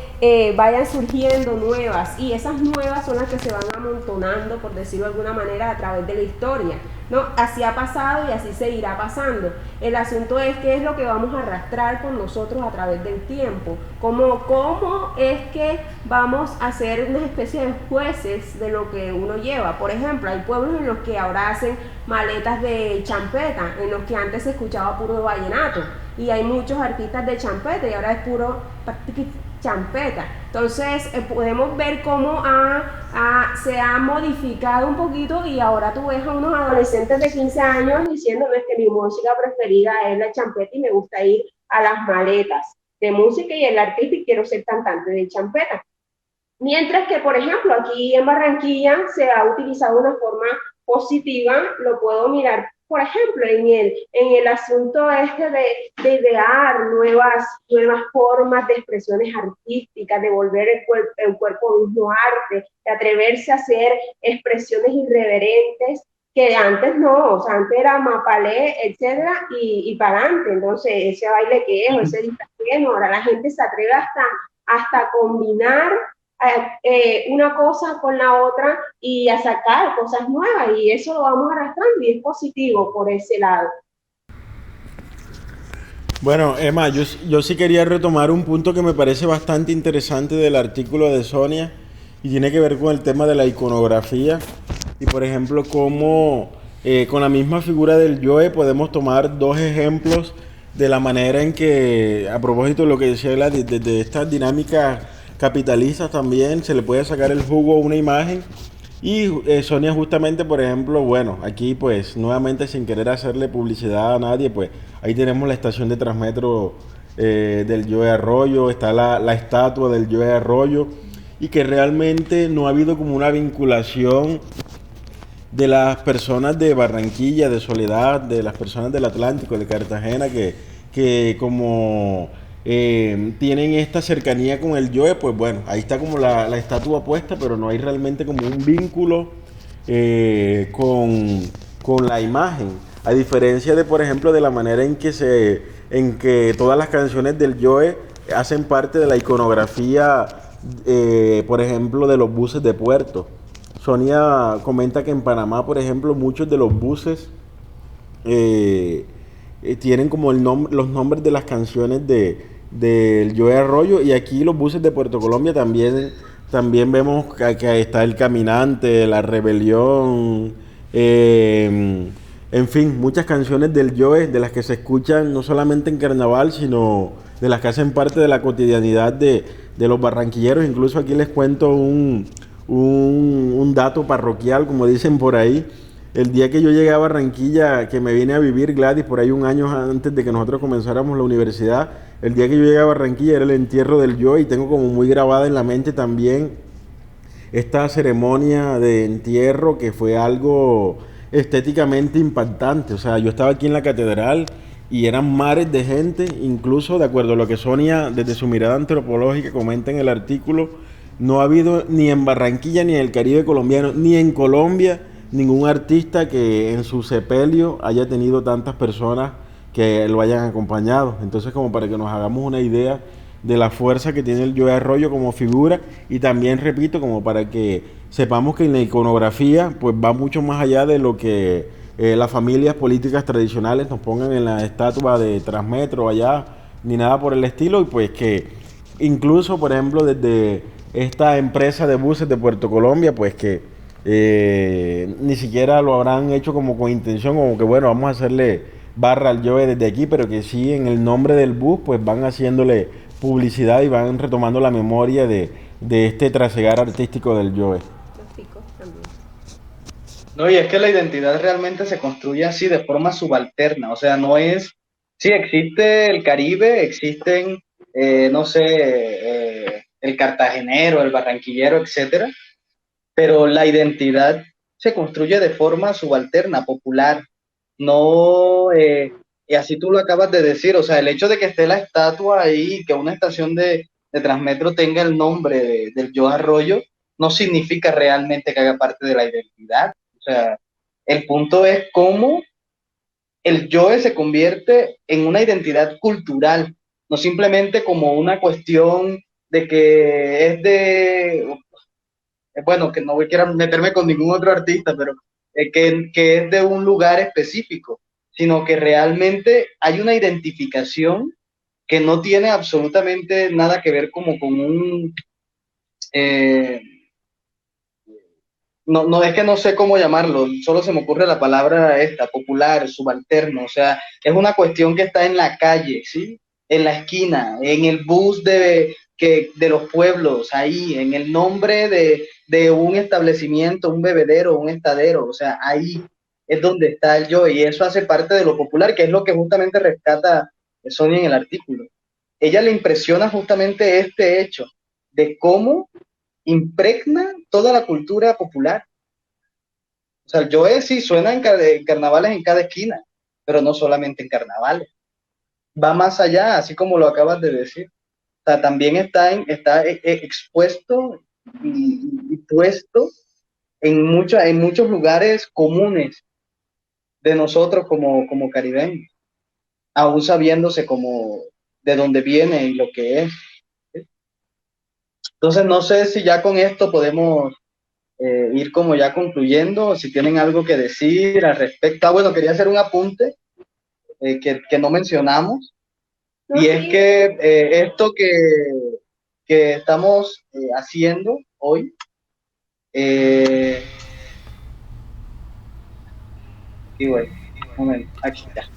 vayan surgiendo nuevas, y esas nuevas son las que se van amontonando, por decirlo de alguna manera, a través de la historia, ¿no? Así ha pasado y así seguirá pasando. El asunto es qué es lo que vamos a arrastrar con nosotros a través del tiempo, cómo es que vamos a ser una especie de jueces de lo que uno lleva. Por ejemplo, hay pueblos en los que ahora hacen maletas de champeta, en los que antes se escuchaba puro vallenato, y hay muchos artistas de champeta y ahora es puro champeta. Entonces podemos ver cómo se ha modificado un poquito, y ahora tú ves a unos adolescentes de 15 años diciéndome que mi música preferida es la champeta y me gusta ir a las maletas de música y el artista y quiero ser cantante de champeta. Mientras que, por ejemplo, aquí en Barranquilla se ha utilizado una forma positiva, lo puedo mirar, por ejemplo, en el asunto este de idear nuevas formas de expresiones artísticas, de volver el cuerpo mismo arte, de atreverse a hacer expresiones irreverentes, que antes no, o sea, antes era mapalé, etcétera, y para adelante. Entonces, ese baile quejo, ese disfraz, ahora la gente se atreve hasta combinar una cosa con la otra y a sacar cosas nuevas, y eso lo vamos arrastrando y es positivo por ese lado. Bueno, Emma, yo sí quería retomar un punto que me parece bastante interesante del artículo de Sonia y tiene que ver con el tema de la iconografía y, por ejemplo, cómo con la misma figura del Joe podemos tomar dos ejemplos de la manera en que, a propósito de lo que decía Gladys, de estas dinámicas capitalistas también se le puede sacar el jugo a una imagen. Y Sonia justamente, por ejemplo, bueno, aquí pues nuevamente sin querer hacerle publicidad a nadie, pues ahí tenemos la estación de Transmetro del Joe Arroyo, está la estatua del Joe Arroyo, y que realmente no ha habido como una vinculación de las personas de Barranquilla, de Soledad, de las personas del Atlántico, de Cartagena, que como tienen esta cercanía con el Joe, pues bueno, ahí está como la estatua puesta, pero no hay realmente como un vínculo con la imagen, a diferencia de, por ejemplo, de la manera en que todas las canciones del Joe hacen parte de la iconografía, por ejemplo, de los buses de puerto. Sonia comenta que en Panamá, por ejemplo, muchos de los buses tienen como los nombres de las canciones del Joe Arroyo, y aquí los buses de Puerto Colombia también vemos que está El Caminante, La Rebelión, en fin, muchas canciones del Joe, de las que se escuchan no solamente en carnaval, sino de las que hacen parte de la cotidianidad de los barranquilleros. Incluso aquí les cuento un dato parroquial, como dicen por ahí. El día que yo llegué a Barranquilla, que me vine a vivir, Gladys, por ahí un año antes de que nosotros comenzáramos la universidad, el día que yo llegué a Barranquilla era el entierro del Joe, y tengo como muy grabada en la mente también esta ceremonia de entierro, que fue algo estéticamente impactante. O sea, yo estaba aquí en la catedral y eran mares de gente, incluso de acuerdo a lo que Sonia desde su mirada antropológica comenta en el artículo, no ha habido ni en Barranquilla, ni en el Caribe colombiano, ni en Colombia, ningún artista que en su sepelio haya tenido tantas personas que lo hayan acompañado. Entonces, como para que nos hagamos una idea de la fuerza que tiene el Joe Arroyo como figura, y también, repito, como para que sepamos que en la iconografía pues va mucho más allá de lo que las familias políticas tradicionales nos pongan en la estatua de Transmetro allá, ni nada por el estilo, y pues que incluso, por ejemplo, desde esta empresa de buses de Puerto Colombia, pues que ni siquiera lo habrán hecho como con intención, como que bueno, vamos a hacerle barra al Joe desde aquí, pero que sí en el nombre del bus pues van haciéndole publicidad y van retomando la memoria de este trasegar artístico del Joe. Los picos también. No, y es que la identidad realmente se construye así de forma subalterna, o sea, no es, sí existe el Caribe, existen, no sé, el cartagenero, el barranquillero, etcétera, pero la identidad se construye de forma subalterna, popular, no, y así tú lo acabas de decir, o sea, el hecho de que esté la estatua ahí, que una estación de Transmetro tenga el nombre del Joe Arroyo, no significa realmente que haga parte de la identidad. O sea, el punto es cómo el Joe se convierte en una identidad cultural, no simplemente como una cuestión de que es de, bueno, que no voy a meterme con ningún otro artista, pero que es de un lugar específico, sino que realmente hay una identificación que no tiene absolutamente nada que ver como con un... no es que no sé cómo llamarlo, solo se me ocurre la palabra esta, popular, subalterno, o sea, es una cuestión que está en la calle, ¿sí? En la esquina, en el bus de los pueblos, ahí, en el nombre de un establecimiento, un bebedero, un estadero, o sea, ahí es donde está el yo, y eso hace parte de lo popular, que es lo que justamente rescata Sonia en el artículo. Ella le impresiona justamente este hecho de cómo impregna toda la cultura popular. O sea, el Joe sí suena en carnavales en cada esquina, pero no solamente en carnavales. Va más allá, así como lo acabas de decir. O sea, también está expuesto y puesto en muchos lugares comunes de nosotros como caribeños, aún sabiéndose como de dónde viene y lo que es. Entonces, no sé si ya con esto podemos ir como ya concluyendo, si tienen algo que decir al respecto. Bueno, quería hacer un apunte que no mencionamos, y es que esto que estamos haciendo hoy, y bueno, un momento, aquí ya.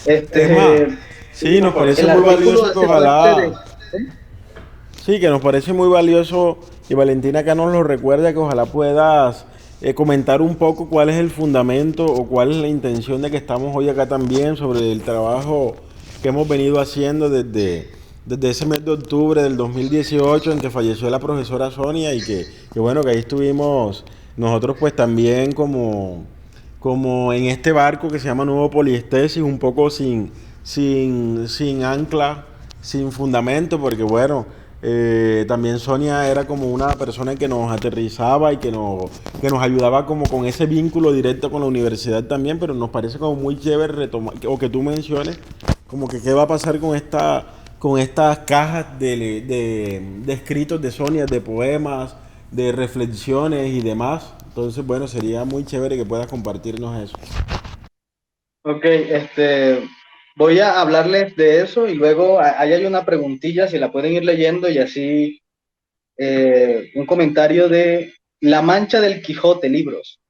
Es más, sí, nos parece muy valioso que ojalá... Sí, que nos parece muy valioso, y Valentina acá nos lo recuerda, que ojalá puedas comentar un poco cuál es el fundamento o cuál es la intención de que estamos hoy acá también sobre el trabajo que hemos venido haciendo desde ese mes de octubre del 2018 en que falleció la profesora Sonia, y que bueno, que ahí estuvimos nosotros pues también como en este barco que se llama Nuevo Poliestesis, un poco sin ancla, sin fundamento, porque bueno, también Sonia era como una persona que nos aterrizaba y que nos ayudaba como con ese vínculo directo con la universidad también, pero nos parece como muy chévere retomar, o que tú menciones, como que qué va a pasar con estas cajas de escritos de Sonia, de poemas, de reflexiones y demás. Entonces, bueno, sería muy chévere que puedas compartirnos eso. Ok, voy a hablarles de eso, y luego ahí hay una preguntilla, si la pueden ir leyendo, y así un comentario de La Mancha del Quijote, libros.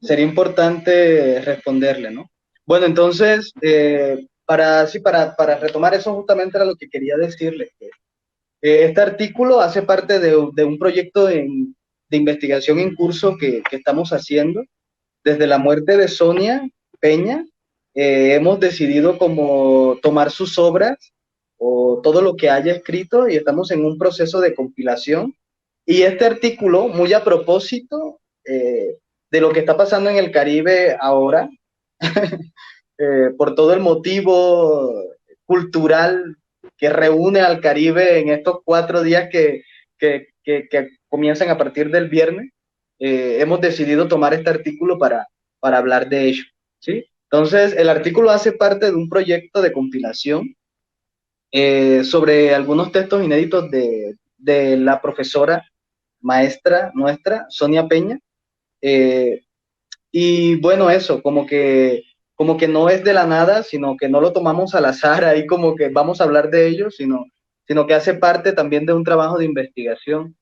Sería importante responderle, ¿no? Bueno, entonces, para retomar eso, justamente era lo que quería decirles. Este artículo hace parte de un proyecto de investigación en curso que estamos haciendo. Desde la muerte de Sonia Peña, hemos decidido como tomar sus obras o todo lo que haya escrito, y estamos en un proceso de compilación. Y este artículo, muy a propósito de lo que está pasando en el Caribe ahora, por todo el motivo cultural que reúne al Caribe en estos 4 días que comienzan a partir del viernes, hemos decidido tomar este artículo para hablar de ello, ¿sí? Entonces, el artículo hace parte de un proyecto de compilación sobre algunos textos inéditos de la profesora maestra nuestra, Sonia Peña. Y bueno, eso, como que no es de la nada, sino que no lo tomamos al azar, ahí como que vamos a hablar de ello, sino que hace parte también de un trabajo de investigación.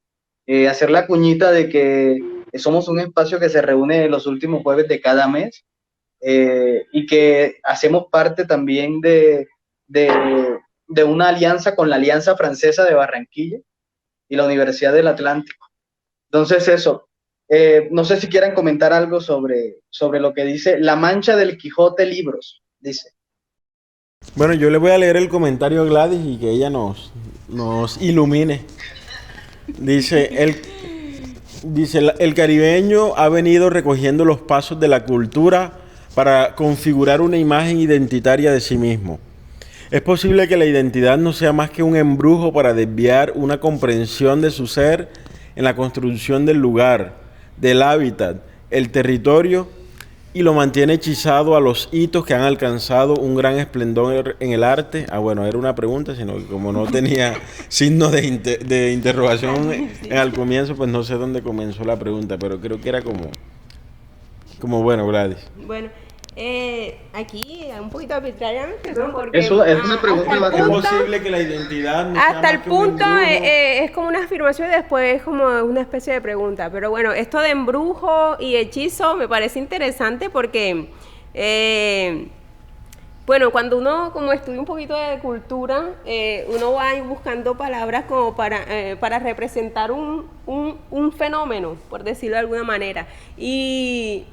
Hacer la cuñita de que somos un espacio que se reúne los últimos jueves de cada mes, y que hacemos parte también de una alianza con la Alianza Francesa de Barranquilla y la Universidad del Atlántico. Entonces eso, no sé si quieran comentar algo sobre lo que dice La Mancha del Quijote Libros, dice. Bueno, yo le voy a leer el comentario a Gladys y que ella nos ilumine. Dice, el caribeño ha venido recogiendo los pasos de la cultura para configurar una imagen identitaria de sí mismo. Es posible que la identidad no sea más que un embrujo para desviar una comprensión de su ser en la construcción del lugar, del hábitat, el territorio, y lo mantiene hechizado a los hitos que han alcanzado un gran esplendor en el arte. Ah, bueno, era una pregunta, sino que como no tenía signos de interrogación al comienzo, pues no sé dónde comenzó la pregunta, pero creo que era como bueno, Gladys. Bueno, aquí un poquito arbitrariamente, ¿no? Porque Eso es una pregunta hasta el ¿Es punto, posible que la identidad no sea hasta el más que un punto embrujo? es como una afirmación y después es como una especie de pregunta. Pero bueno, esto de embrujo y hechizo me parece interesante porque, bueno, cuando uno como estudia un poquito de cultura, uno va ahí buscando palabras como para representar un fenómeno, por decirlo de alguna manera. Y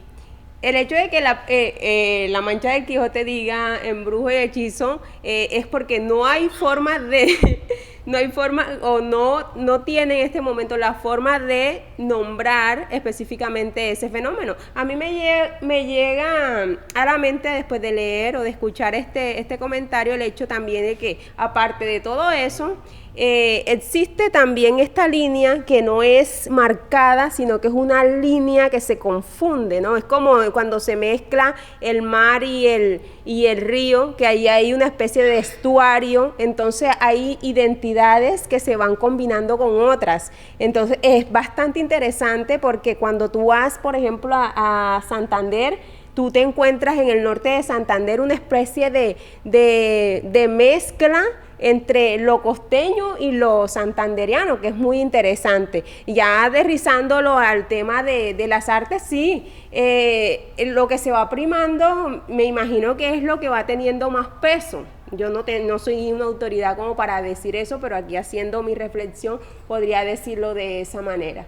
el hecho de que la Mancha del Quijote diga embrujo y hechizo es porque no hay forma no hay forma o no tiene en este momento la forma de nombrar específicamente ese fenómeno. A mí me llega a la mente después de leer o de escuchar este comentario el hecho también de que aparte de todo eso, existe también esta línea que no es marcada, sino que es una línea que se confunde, ¿no? Es como cuando se mezcla el mar y el río, que ahí hay una especie de estuario, entonces hay identidades que se van combinando con otras. Entonces es bastante interesante porque cuando tú vas, por ejemplo, a Santander, tú te encuentras en el norte de Santander una especie de mezcla entre lo costeño y lo santanderiano, que es muy interesante. Ya aterrizándolo al tema de las artes, sí, lo que se va primando, me imagino que es lo que va teniendo más peso. Yo no soy una autoridad como para decir eso, pero aquí haciendo mi reflexión podría decirlo de esa manera.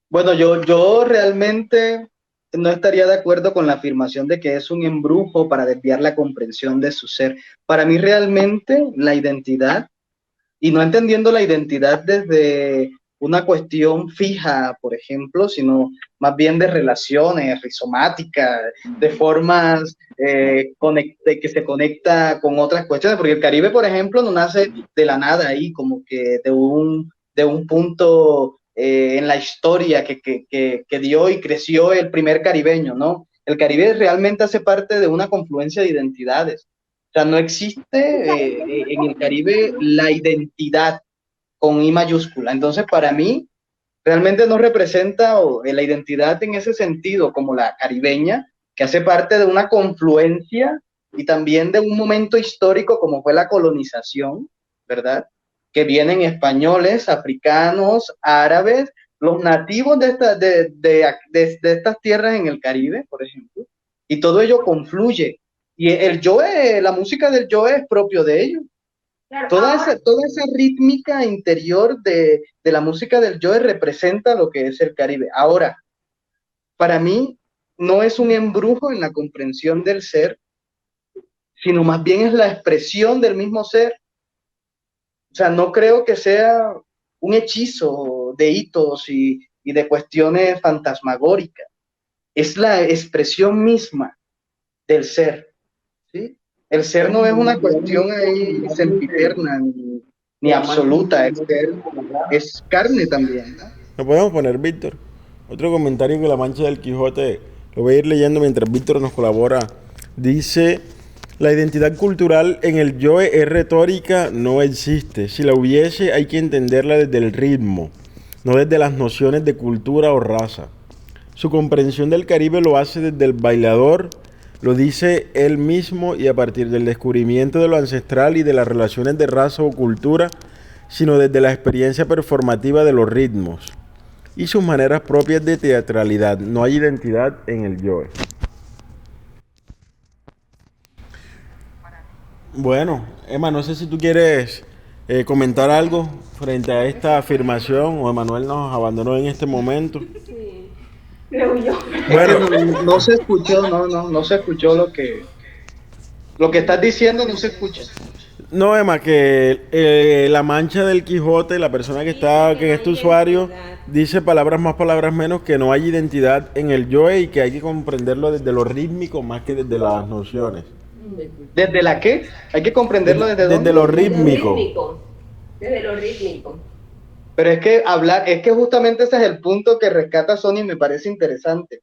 Bueno, yo realmente no estaría de acuerdo con la afirmación de que es un embrujo para desviar la comprensión de su ser. Para mí realmente la identidad, y no entendiendo la identidad desde una cuestión fija, por ejemplo, sino más bien de relaciones rizomáticas, de formas que se conecta con otras cuestiones, porque el Caribe, por ejemplo, no nace de la nada ahí, como que de un punto en la historia que dio y creció el primer caribeño, ¿no? El Caribe realmente hace parte de una confluencia de identidades. O sea, no existe en el Caribe la identidad con I mayúscula. Entonces, para mí, realmente no representa la identidad en ese sentido como la caribeña, que hace parte de una confluencia y también de un momento histórico como fue la colonización, ¿verdad? Que vienen españoles, africanos, árabes, los nativos de estas tierras en el Caribe, por ejemplo, y todo ello confluye. Y el yoe, la música del yoe es propio de ellos. Claro, toda esa rítmica interior de la música del yoe representa lo que es el Caribe. Ahora, para mí, no es un embrujo en la comprensión del ser, sino más bien es la expresión del mismo ser. O sea, no creo que sea un hechizo de hitos y de cuestiones fantasmagóricas. es la expresión misma del ser, ¿sí? El ser no es una cuestión ahí sempiterna ni absoluta, el ser es carne también, ¿no? Nos podemos poner, Víctor. Otro comentario que La Mancha del Quijote, lo voy a ir leyendo mientras Víctor nos colabora. Dice, la identidad cultural en el yoe es retórica, no existe. Si la hubiese, hay que entenderla desde el ritmo, no desde las nociones de cultura o raza. Su comprensión del Caribe lo hace desde el bailador, lo dice él mismo y a partir del descubrimiento de lo ancestral y de las relaciones de raza o cultura, sino desde la experiencia performativa de los ritmos y sus maneras propias de teatralidad. No hay identidad en el yoe. Bueno, Emma, no sé si tú quieres comentar algo frente a esta afirmación o Emanuel nos abandonó en este momento. Creo yo. Bueno, no se escuchó, no se escuchó lo que estás diciendo, no se escucha. No, Emma, que La Mancha del Quijote, la persona que está, que es tu usuario, dice palabras más, palabras menos, que no hay identidad en el yoe y que hay que comprenderlo desde lo rítmico más que desde las nociones. ¿Desde la qué? Hay que comprenderlo desde lo rítmico. Desde lo rítmico. Pero es que justamente ese es el punto que rescata Sonia y me parece interesante.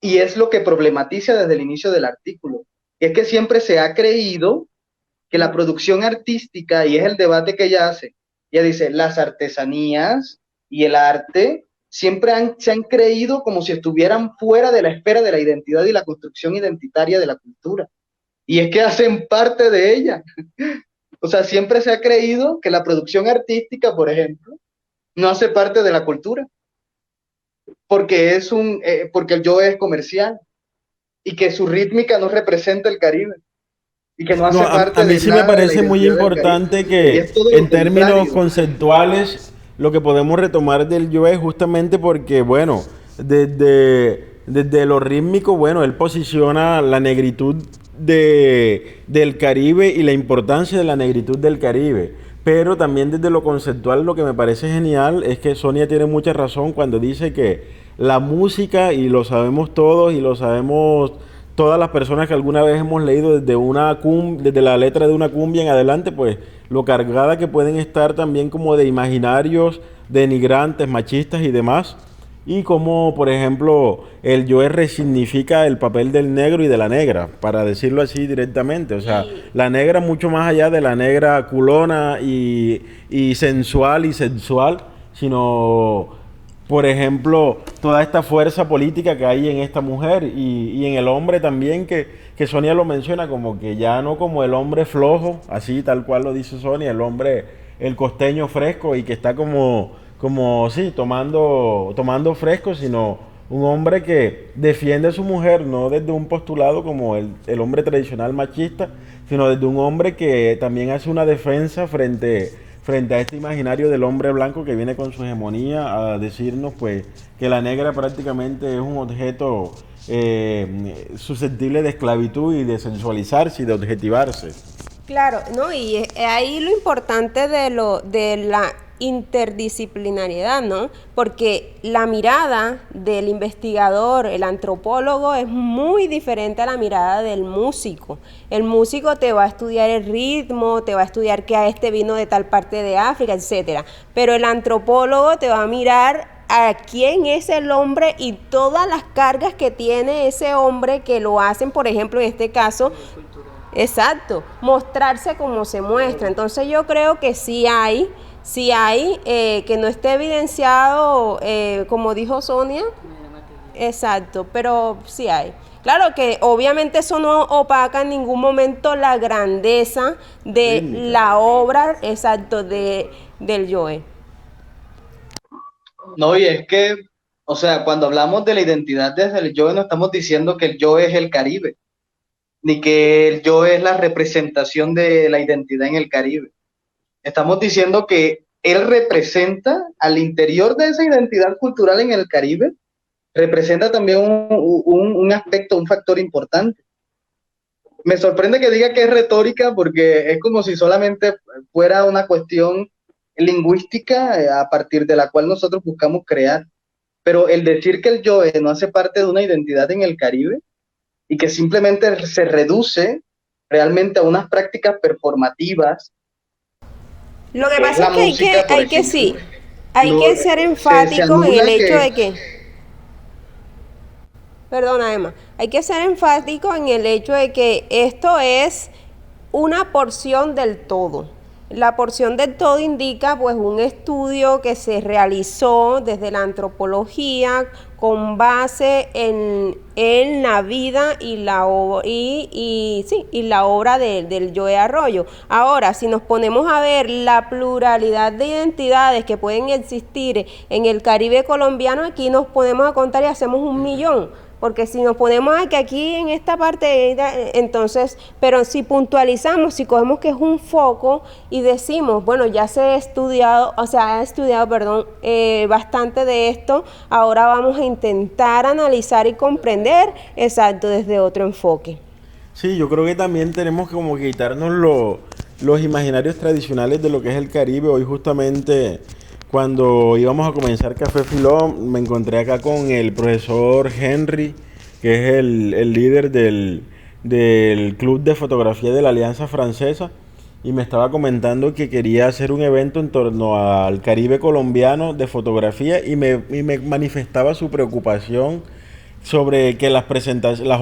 Y es lo que problematiza desde el inicio del artículo. Es que siempre se ha creído que la producción artística, y es el debate que ella hace, ella dice, las artesanías y el arte siempre se han creído como si estuvieran fuera de la esfera de la identidad y la construcción identitaria de la cultura. Y es que hacen parte de ella. O sea, siempre se ha creído que la producción artística, por ejemplo, no hace parte de la cultura, porque porque el yo es comercial y que su rítmica no representa el Caribe y que no hace parte a mí de sí nada me parece de la muy identidad importante del Caribe. Y que es todo lo en términos contrario. conceptuales lo que podemos retomar del yo es justamente porque, bueno, desde lo rítmico, bueno, él posiciona la negritud del Caribe y la importancia de la negritud del Caribe. Pero también desde lo conceptual lo que me parece genial es que Sonia tiene mucha razón cuando dice que la música, y lo sabemos todos y lo sabemos todas las personas que alguna vez hemos leído desde la letra de una cumbia en adelante, pues lo cargada que pueden estar también como de imaginarios denigrantes, machistas y demás. Y como, por ejemplo, el yoe resignifica el papel del negro y de la negra, para decirlo así directamente. O sea, la negra mucho más allá de la negra culona y sensual y sexual, sino, por ejemplo, toda esta fuerza política que hay en esta mujer y en el hombre también, que Sonia lo menciona como que ya no como el hombre flojo, así tal cual lo dice Sonia, el hombre, el costeño fresco y que está como sí, tomando fresco, sino un hombre que defiende a su mujer, no desde un postulado como el hombre tradicional machista, sino desde un hombre que también hace una defensa frente a este imaginario del hombre blanco que viene con su hegemonía a decirnos pues que la negra prácticamente es un objeto susceptible de esclavitud y de sensualizarse y de objetivarse. Claro, ¿no? Y ahí lo importante de la interdisciplinariedad, ¿no? Porque la mirada del investigador, el antropólogo, es muy diferente a la mirada del músico. El músico te va a estudiar el ritmo, te va a estudiar que a este vino de tal parte de África, etcétera. Pero el antropólogo te va a mirar a quién es el hombre y todas las cargas que tiene ese hombre que lo hacen, por ejemplo, en este caso, exacto, mostrarse como se muestra. Entonces yo creo que sí hay que no esté evidenciado, como dijo Sonia, exacto, pero sí hay. Claro que obviamente eso no opaca en ningún momento la grandeza de la obra, exacto, del yoe. No, y es que, o sea, cuando hablamos de la identidad desde el yoe, no estamos diciendo que el yoe es el Caribe, ni que el yoe es la representación de la identidad en el Caribe. Estamos diciendo que él representa al interior de esa identidad cultural en el Caribe, representa también un aspecto, un factor importante. Me sorprende que diga que es retórica porque es como si solamente fuera una cuestión lingüística a partir de la cual nosotros buscamos crear. pero el decir que el Joe no hace parte de una identidad en el Caribe y que simplemente se reduce realmente a unas prácticas performativas, Lo que que es pasa la es que música, por hay que sí, ejemplo, hay no, que ser se enfático en el anula hecho de que, que, perdona Emma, hay que ser enfático en el hecho de que esto es una porción del todo. La porción del todo indica pues un estudio que se realizó desde la antropología con base en la vida y la, y la obra del Joe Arroyo. Ahora, si nos ponemos a ver la pluralidad de identidades que pueden existir en el Caribe colombiano, aquí nos ponemos a contar y hacemos 1.000.000. Porque si nos ponemos a que aquí en esta parte, entonces, pero si puntualizamos, si cogemos que es un foco y decimos, bueno, ya se ha estudiado, perdón, bastante de esto, ahora vamos a intentar analizar y comprender, exacto, desde otro enfoque. Sí, yo creo que también tenemos que como que quitarnos los imaginarios tradicionales de lo que es el Caribe. Hoy justamente cuando íbamos a comenzar Café Filón, me encontré acá con el profesor Henry, que es el líder del Club de Fotografía de la Alianza Francesa, y me estaba comentando que quería hacer un evento en torno al Caribe colombiano de fotografía y me manifestaba su preocupación sobre que las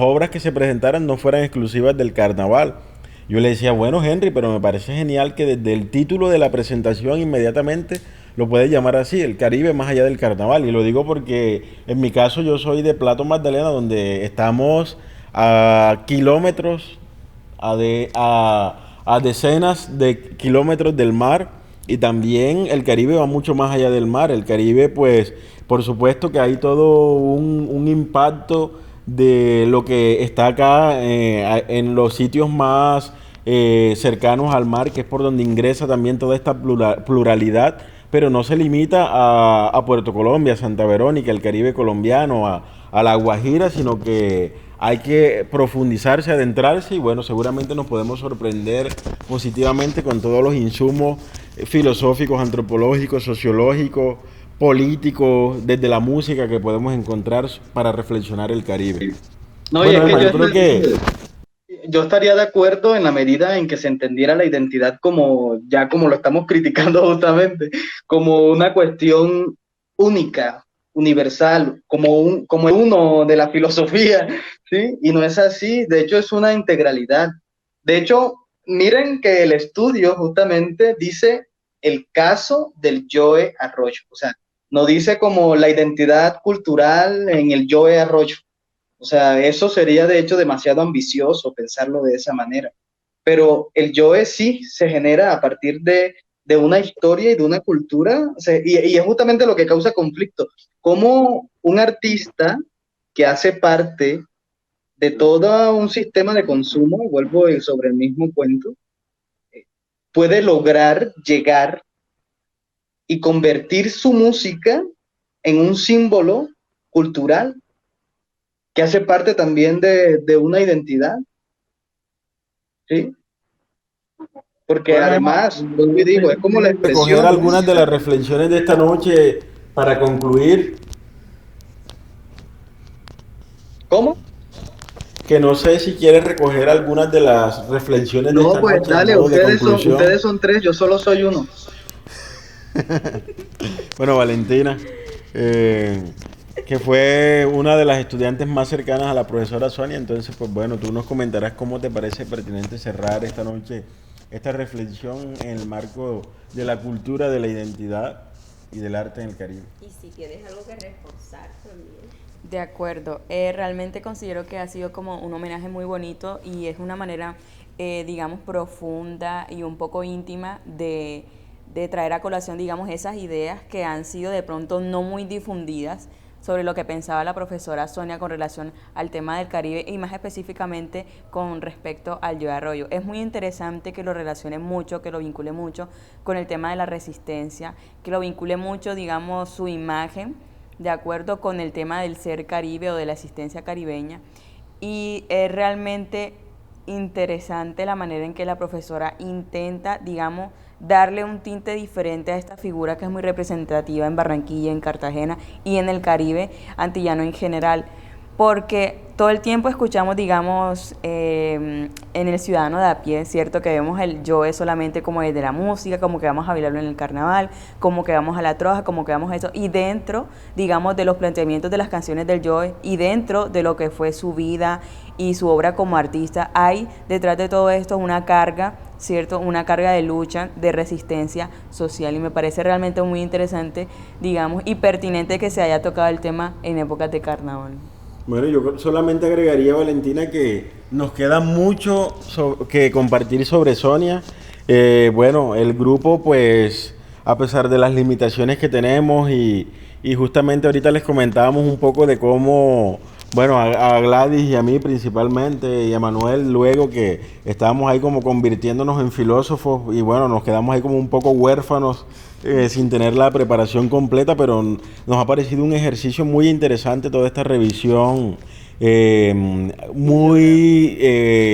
obras que se presentaran no fueran exclusivas del carnaval. Yo le decía, bueno, Henry, pero me parece genial que desde el título de la presentación inmediatamente lo puedes llamar así, el Caribe más allá del carnaval. Y lo digo porque en mi caso yo soy de Plato Magdalena, donde estamos a kilómetros, a decenas de kilómetros del mar, y también el Caribe va mucho más allá del mar. El Caribe, pues, por supuesto que hay todo un impacto de lo que está acá en los sitios más cercanos al mar, que es por donde ingresa también toda esta pluralidad, pero no se limita a Puerto Colombia, a Santa Verónica, el Caribe colombiano, a La Guajira, sino que hay que profundizarse, adentrarse, y bueno, seguramente nos podemos sorprender positivamente con todos los insumos filosóficos, antropológicos, sociológicos, políticos, desde la música que podemos encontrar para reflexionar el Caribe. no, y Bueno, es que Emma, yo creo que yo estaría de acuerdo en la medida en que se entendiera la identidad como, ya como lo estamos criticando justamente, como una cuestión única, universal, como el uno de la filosofía, ¿sí? Y no es así, de hecho es una integralidad. De hecho, miren que el estudio justamente dice el caso del Joe Arroyo, o sea, no dice como la identidad cultural en el Joe Arroyo. O sea, eso sería de hecho demasiado ambicioso pensarlo de esa manera. Pero el Joe sí se genera a partir de una historia y de una cultura, o sea, y es justamente lo que causa conflicto. Como un artista que hace parte de todo un sistema de consumo, vuelvo sobre el mismo cuento, puede lograr llegar y convertir su música en un símbolo cultural que hace parte también de una identidad, ¿sí? Porque bueno, Emma, además, vuelvo y digo, es como la recoger expresión, algunas de las reflexiones de esta noche para concluir, ¿cómo? que no sé si quieres recoger algunas de las reflexiones de No, esta pues noche a dale, modo de conclusión. ustedes son tres, yo solo soy uno. Bueno, Valentina, que fue una de las estudiantes más cercanas a la profesora Sonia, entonces, pues bueno, tú nos comentarás cómo te parece pertinente cerrar esta noche esta reflexión en el marco de la cultura, de la identidad y del arte en el Caribe. Y si tienes algo que reforzar también. De acuerdo, realmente considero que ha sido como un homenaje muy bonito y es una manera, digamos, profunda y un poco íntima de traer a colación, digamos, esas ideas que han sido de pronto no muy difundidas sobre lo que pensaba la profesora Sonia con relación al tema del Caribe y más específicamente con respecto al Joe Arroyo. Es muy interesante que lo relacione mucho, que lo vincule mucho con el tema de la resistencia, que lo vincule mucho, digamos, su imagen de acuerdo con el tema del ser caribe o de la existencia caribeña, y es realmente interesante la manera en que la profesora intenta, digamos, darle un tinte diferente a esta figura que es muy representativa en Barranquilla, en Cartagena y en el Caribe antillano en general. Porque todo el tiempo escuchamos, digamos, en el ciudadano de a pie, ¿cierto? Que vemos el Joe solamente como desde la música, como que vamos a bailarlo en el carnaval, como que vamos a la troja, como que vamos a eso. Y dentro, digamos, de los planteamientos de las canciones del Joe y dentro de lo que fue su vida y su obra como artista, hay detrás de todo esto una carga, ¿cierto? Una carga de lucha, de resistencia social. Y me parece realmente muy interesante, digamos, y pertinente que se haya tocado el tema en épocas de carnaval. Bueno, yo solamente agregaría, Valentina, que nos queda mucho que compartir sobre Sonia. Bueno, el grupo, pues, a pesar de las limitaciones que tenemos y justamente ahorita les comentábamos un poco de cómo, bueno, a Gladys y a mí principalmente y a Manuel luego, que estábamos ahí como convirtiéndonos en filósofos y bueno, nos quedamos ahí como un poco huérfanos sin tener la preparación completa, pero nos ha parecido un ejercicio muy interesante toda esta revisión muy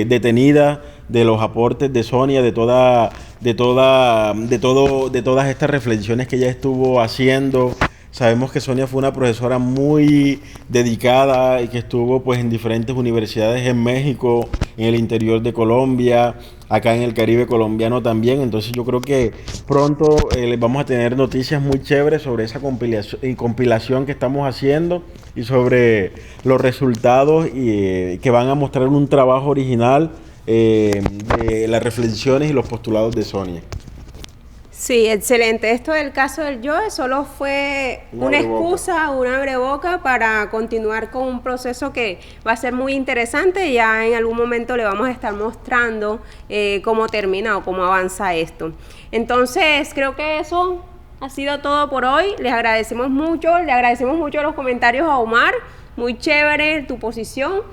detenida de los aportes de Sonia, de todas estas reflexiones que ella estuvo haciendo. Sabemos que Sonia fue una profesora muy dedicada y que estuvo pues en diferentes universidades en México, en el interior de Colombia, acá en el Caribe colombiano también. Entonces yo creo que pronto les vamos a tener noticias muy chéveres sobre esa compilación que estamos haciendo y sobre los resultados que van a mostrar un trabajo original de las reflexiones y los postulados de Sonia. Sí, excelente. Esto del caso del Joe solo fue una excusa, una abreboca para continuar con un proceso que va a ser muy interesante. Ya en algún momento le vamos a estar mostrando cómo termina o cómo avanza esto. Entonces, creo que eso ha sido todo por hoy. Les agradecemos mucho los comentarios a Omar. Muy chévere tu posición.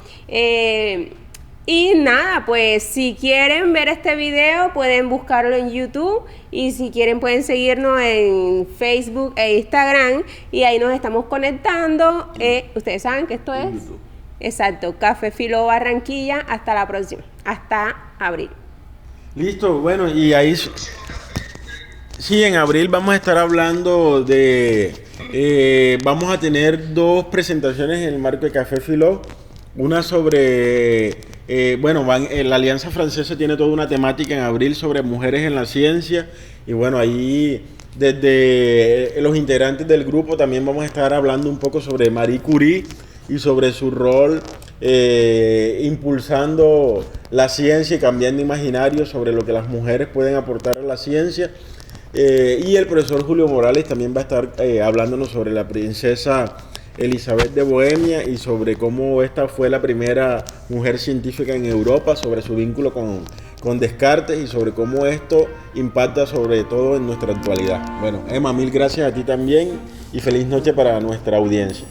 Y nada, pues si quieren ver este video pueden buscarlo en YouTube y si quieren pueden seguirnos en Facebook e Instagram y ahí nos estamos conectando. Ustedes saben que esto es, exacto, Café Filo Barranquilla. Hasta la próxima, hasta abril. Listo, bueno, y ahí sí, en abril vamos a estar hablando de, vamos a tener 2 presentaciones en el marco de Café Filo, una sobre... la Alianza Francesa tiene toda una temática en abril sobre mujeres en la ciencia y bueno, ahí desde los integrantes del grupo también vamos a estar hablando un poco sobre Marie Curie y sobre su rol impulsando la ciencia y cambiando imaginarios sobre lo que las mujeres pueden aportar a la ciencia. Y el profesor Julio Morales también va a estar hablándonos sobre la princesa Elizabeth de Bohemia y sobre cómo esta fue la primera mujer científica en Europa, sobre su vínculo con Descartes y sobre cómo esto impacta sobre todo en nuestra actualidad. Bueno, Emma, mil gracias a ti también y feliz noche para nuestra audiencia.